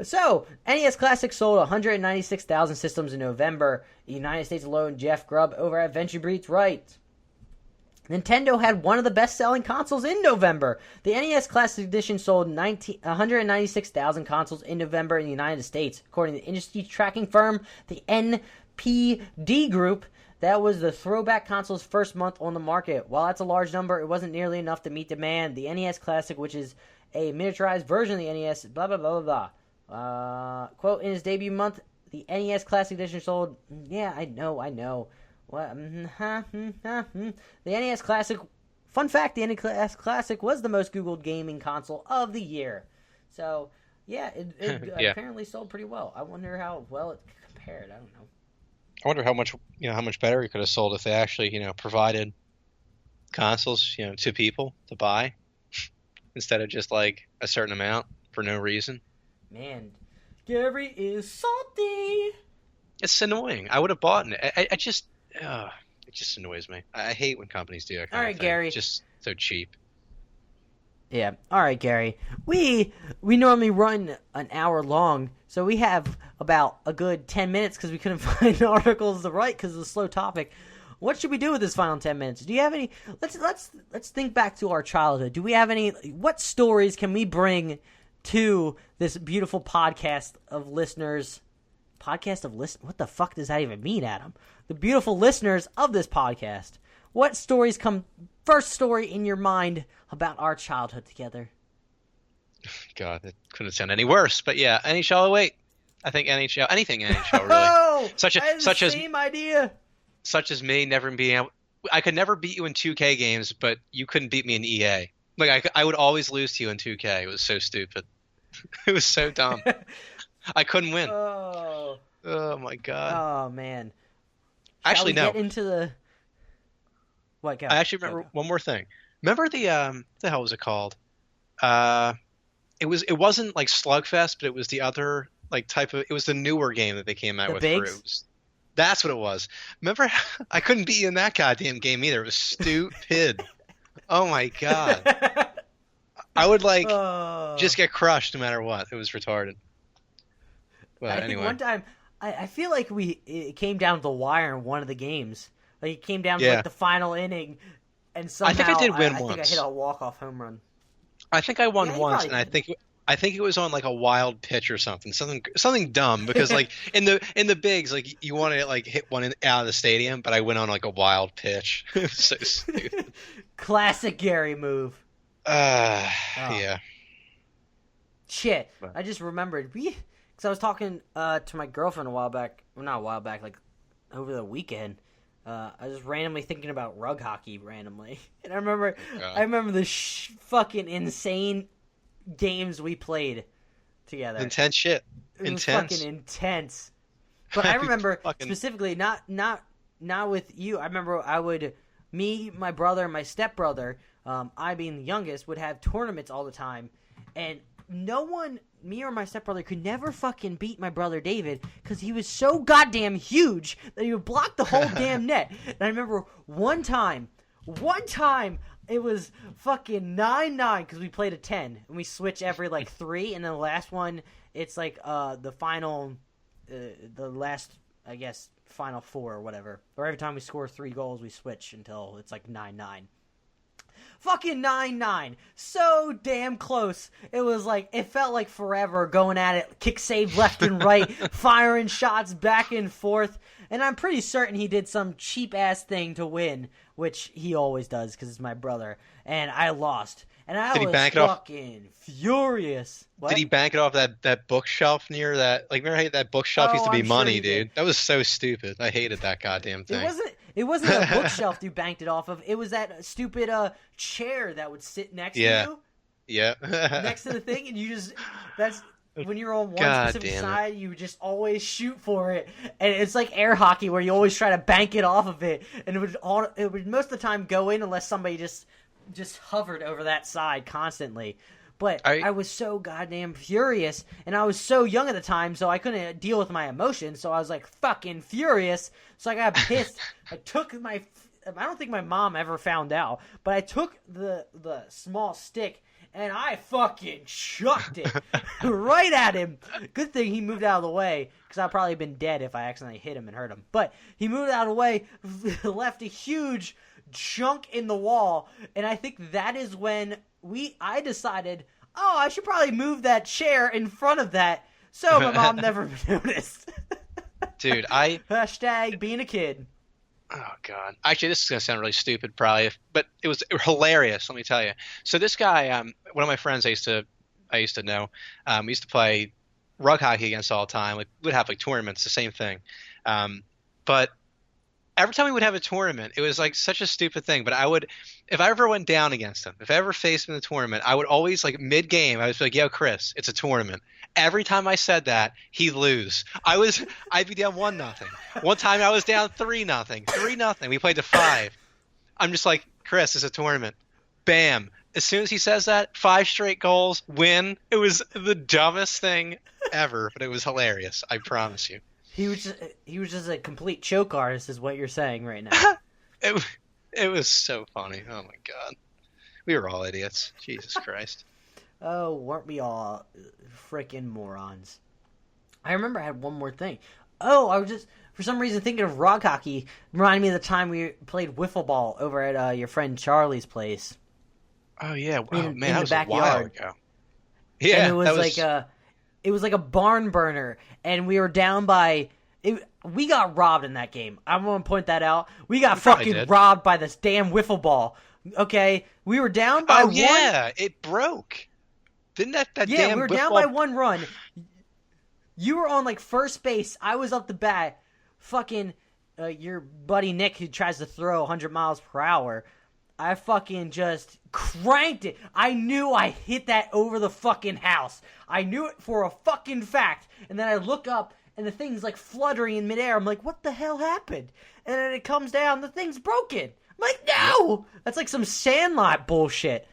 So, NES Classic sold 196,000 systems in November in the United States alone. Jeff Grubb over at Venture Beats writes, Nintendo had one of the best-selling consoles in November. The NES Classic Edition sold 196,000 consoles in November in the United States. According to the industry tracking firm, the NPD Group, that was the throwback console's first month on the market. While that's a large number, it wasn't nearly enough to meet demand. The NES Classic, which is a miniaturized version of the NES, blah, blah, blah, blah, blah. Quote, in its debut month, the NES Classic Edition sold... Yeah, I know. What? The NES Classic. Fun fact: the NES Classic was the most Googled gaming console of the year. So, it apparently sold pretty well. I wonder how well it compared. I don't know. I wonder how much better it could have sold if they actually, provided consoles, to people to buy instead of just like a certain amount for no reason. Man, Gary is salty. It's annoying. I would have bought it. It just annoys me. I hate when companies do that kind of thing. Gary. It's just so cheap. Yeah. All right, Gary. We normally run an hour long, so we have about a good 10 minutes because we couldn't find articles to write because of the slow topic. What should we do with this final 10 minutes? Do you have any? Let's think back to our childhood. Do we have any? What stories can we bring to this beautiful podcast of listeners? Podcast of listen. What the fuck does that even mean, Adam? The beautiful listeners of this podcast. What stories come first story in your mind about our childhood together? God, it couldn't sound any worse. But yeah, NHL 08. I think NHL, anything NHL really. Oh, Such I had the such as same idea. such as me never being able. I could never beat you in 2K games, but you couldn't beat me in EA. Like I would always lose to you in 2K. It was so stupid. It was so dumb. I couldn't win. Oh. Oh my God. Oh man. Actually, Shall we no. get into the what? Go. I actually remember one more thing. Remember what the hell was it called? It wasn't like Slugfest, but it was the other like type of. It was the newer game that they came out The with. Bigs? That's what it was. Remember, I couldn't beat you in that goddamn game either. It was stupid. Oh my God. I would just get crushed no matter what. It was retarded. But I think anyway. one time, I feel like it came down to the wire in one of the games. Like it came down to like the final inning, and somehow I think I did win I think I once. hit a walk-off home run. I think I won Yeah, you once, probably and did. I think it was on like a wild pitch or something dumb because like in the bigs like you want to like hit one out of the stadium, but I went on like a wild pitch. It was so stupid. Classic Gary move. Yeah. Shit, But- I just remembered because I was talking to my girlfriend a while back. Well, not a while back, like over the weekend. I was just randomly thinking about rug hockey randomly, and I remember the fucking insane games we played together. Intense shit. It was Intense. fucking intense. But I remember Fucking- specifically not with you. I remember me, my brother, and my stepbrother, I being the youngest, would have tournaments all the time, and me or my stepbrother could never fucking beat my brother David because he was so goddamn huge that he would block the whole damn net. And I remember one time it was fucking 9-9 because we played a 10 and we switch every like 3, and then the last one it's like the final, the last I guess final 4 or whatever. Or every time we score 3 goals we switch until it's like 9-9. Fucking 9-9. So damn close. It was like, it felt like forever going at it. Kick save left and right. Firing shots back and forth. And I'm pretty certain he did some cheap ass thing to win. Which he always does because it's my brother. And I lost. And I Did he was bank it off? fucking furious. What? Did he bank it off that bookshelf near that? Like, remember how that bookshelf Oh, used to be I'm sure money, he did. dude? That was so stupid. I hated that goddamn thing. It wasn't a bookshelf you banked it off of. It was that stupid chair that would sit next to you. Yeah. Next to the thing, and that's when you're on one God specific damn it. side, you just always shoot for it, and it's like air hockey where you always try to bank it off of it, and it would most of the time go in unless somebody just hovered over that side constantly. But I was so goddamn furious, and I was so young at the time, so I couldn't deal with my emotions, so I was like fucking furious, so I got pissed. I don't think my mom ever found out, but I took the small stick and I fucking chucked it right at him. Good thing he moved out of the way, because I'd probably been dead if I accidentally hit him and hurt him. But he moved out of the way, left a huge chunk in the wall, and I think that is when I decided, oh, I should probably move that chair in front of that, so my mom never noticed. Dude, Hashtag being a kid. Oh God! Actually, this is gonna sound really stupid, probably, but it was hilarious. Let me tell you. So this guy, one of my friends I used to know, we used to play rug hockey against all the time. Like we'd have like tournaments, the same thing. But every time we would have a tournament, it was like such a stupid thing. But if I ever went down against him, if I ever faced him in the tournament, I would always like mid game, I was like, "Yo, Chris, it's a tournament." Every time I said that, he'd lose. I'd be down 1-0. One time I was down 3-0. 3-0. We played to 5. I'm just like, Chris, it's a tournament. Bam. As soon as he says that, 5 straight goals, win. It was the dumbest thing ever, but it was hilarious. I promise you. He was just a complete choke artist, is what you're saying right now. It was so funny. Oh my God. We were all idiots. Jesus Christ. Oh, weren't we all freaking morons? I remember I had one more thing. Oh, I was just, for some reason, thinking of rock hockey. Reminded me of the time we played wiffle ball over at your friend Charlie's place. Oh, yeah. Oh, In man, that the was a while backyard. ago. Yeah, And it was like a barn burner, and we were down by... we got robbed in that game. I'm going to point that out. We got fucking robbed by this damn wiffle ball. Okay? We were down by one... Oh, yeah. It broke. Didn't that Yeah, damn we were whiff down ball... by 1 run. You were on like first base. I was up the bat. Fucking your buddy Nick, who tries to throw 100 miles per hour, I fucking just cranked it. I knew I hit that over the fucking house. I knew it for a fucking fact. And then I look up, and the thing's like fluttering in midair. I'm like, what the hell happened? And then it comes down, the thing's broken. I'm like, no! That's like some Sandlot bullshit.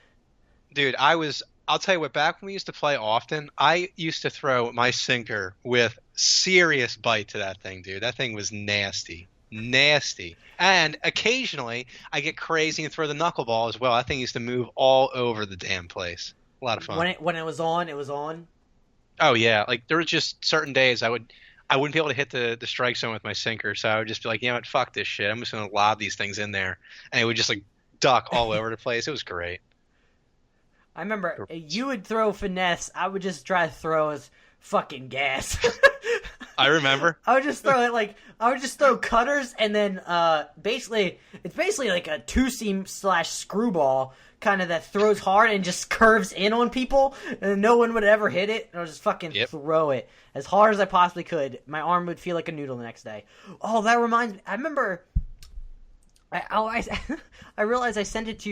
Dude, I'll tell you what, back when we used to play often, I used to throw my sinker with serious bite to that thing, dude. That thing was nasty. Nasty. And occasionally, I get crazy and throw the knuckleball as well. That thing used to move all over the damn place. A lot of fun. When it was on, it was on? Oh, yeah. Like, there were just certain days I wouldn't be able to hit the strike zone with my sinker, so I would just be like, you know what, fuck this shit. I'm just going to lob these things in there. And it would just, like, duck all over the place. It was great. I remember you would throw finesse. I would just try to throw as fucking gas. I remember. I would just throw cutters, and then it's basically like a 2-seam / screwball kind of that throws hard and just curves in on people, and no one would ever hit it. And I would just fucking throw it as hard as I possibly could. My arm would feel like a noodle the next day. Oh, that reminds me. I remember. I realized I sent it to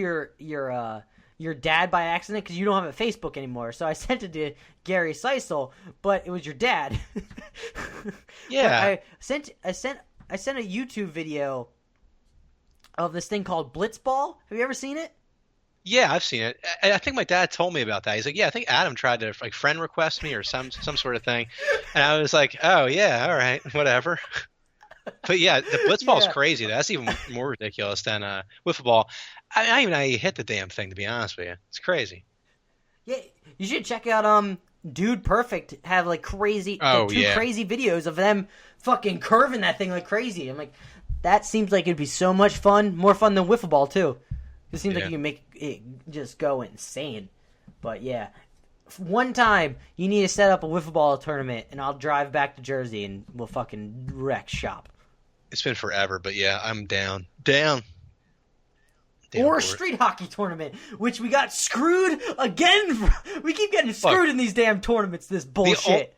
your dad by accident because you don't have a Facebook anymore. So I sent it to Gary Seisel, but it was your dad. Yeah. I sent a YouTube video of this thing called Blitzball. Have you ever seen it? Yeah, I've seen it. I think my dad told me about that. He's like, yeah, I think Adam tried to like friend request me or some sort of thing. And I was like, oh, yeah, all right, whatever. But yeah, the blitzball is crazy. That's even more ridiculous than wiffle ball. I don't even know how you hit the damn thing, to be honest with you. It's crazy. Yeah, you should check out Dude Perfect have like crazy crazy videos of them fucking curving that thing like crazy. I'm like, that seems like it'd be so much fun, more fun than wiffle ball too. It seems like you can make it just go insane. But yeah, one time you need to set up a wiffle ball tournament, and I'll drive back to Jersey and we'll fucking wreck shop. It's been forever, but yeah, I'm down. Or a street hockey tournament, which we got screwed again. We keep getting screwed in these damn tournaments. This bullshit.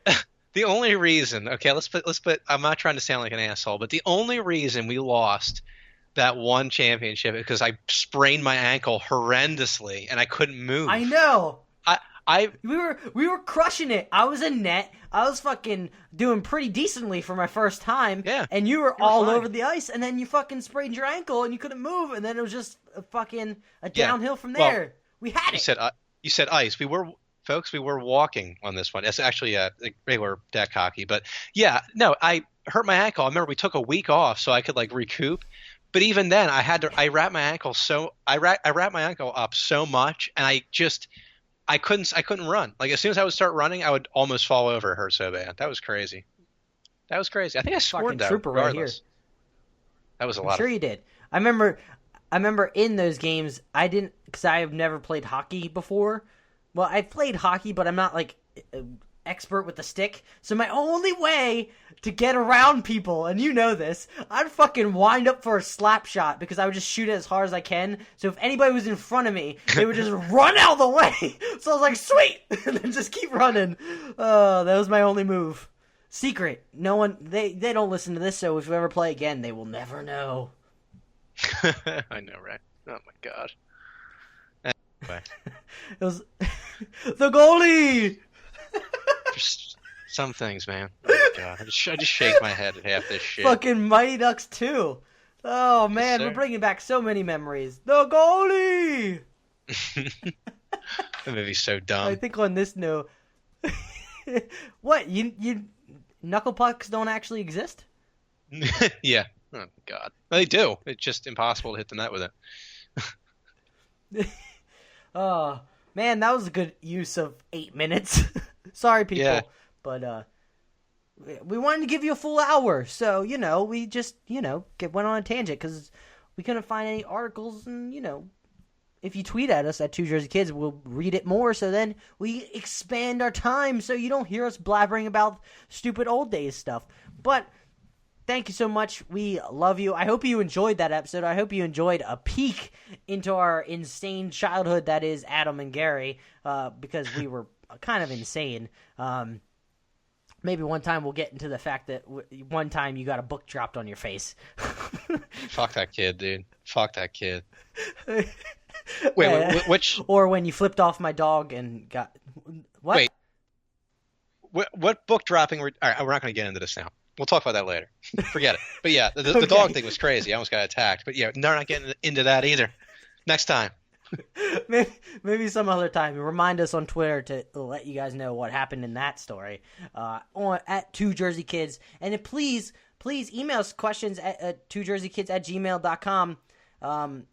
The only reason, okay, let's put. I'm not trying to sound like an asshole, but the only reason we lost that one championship is because I sprained my ankle horrendously and I couldn't move. I know. We were crushing it. I was in net. I was fucking doing pretty decently for my first time. Yeah. And you were all over the ice, and then you fucking sprained your ankle and you couldn't move, and then it was just a downhill from there. Well, we had it. You said ice. We were walking on this one. It's actually regular deck hockey, but yeah, no, I hurt my ankle. I remember we took a week off so I could like recoup. But even then, I wrapped my ankle up so much, and I couldn't run. Like as soon as I would start running, I would almost fall over. It hurt so bad. That was crazy. I think I scored that trooper regardless. right here. That was a lot. I'm sure you did. I remember in those games, I didn't, because I have never played hockey before. Well, I played hockey, but I'm not like expert with the stick. So my only way to get around people, and you know this, I'd fucking wind up for a slap shot because I would just shoot it as hard as I can. So if anybody was in front of me, they would just run out of the way. So I was like, sweet, and then just keep running. That was my only move. Secret. No one, they don't listen to this, so if we ever play again, they will never know. I know, right? Oh my god. Anyway. It was the goalie. Just some things, man. Oh my god. I just shake my head at half this shit. Fucking Mighty Ducks 2. Oh man, we're bringing back so many memories. The goalie. That movie's so dumb. I think on this note, what you knuckle pucks don't actually exist? Yeah. Oh god. Well, they do. It's just impossible to hit the net with it. Oh man, that was a good use of 8 minutes. Sorry, people, but we wanted to give you a full hour, so we just went on a tangent because we couldn't find any articles, and if you tweet at us at Two Jersey Kids, we'll read it more. So then we expand our time, so you don't hear us blabbering about stupid old days stuff. But thank you so much. We love you. I hope you enjoyed that episode. I hope you enjoyed a peek into our insane childhood that is Adam and Gary, because we were kind of insane. Maybe one time we'll get into the fact that one time you got a book dropped on your face. Fuck that kid, dude. Fuck that kid. Wait, which? Or when you flipped off my dog and got what? Wait, what book dropping? All right, we're not going to get into this now. We'll talk about that later. Forget it. But yeah, the dog thing was crazy. I almost got attacked. But yeah, they're not getting into that either. Next time. Maybe some other time. Remind us on Twitter to let you guys know what happened in that story. At 2JerseyKids. And then please email us questions at 2JerseyKids@gmail.com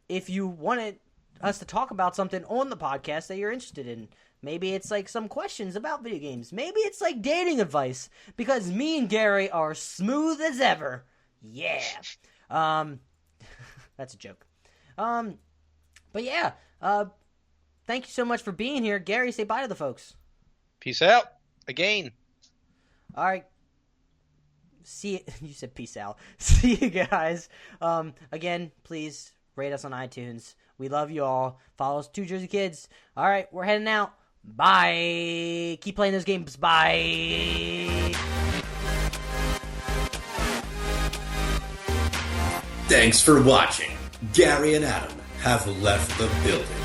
if you wanted us to talk about something on the podcast that you're interested in. Maybe it's like some questions about video games. Maybe it's like dating advice. Because me and Gary are smooth as ever. Yeah. That's a joke. But yeah, thank you so much for being here. Gary, say bye to the folks. Peace out. Again. All right. See you. You said peace out. See you guys. Again, please rate us on iTunes. We love you all. Follow us, 2JerseyKids. All right, we're heading out. Bye. Keep playing those games. Bye. Thanks for watching. Gary and Adam have left the building.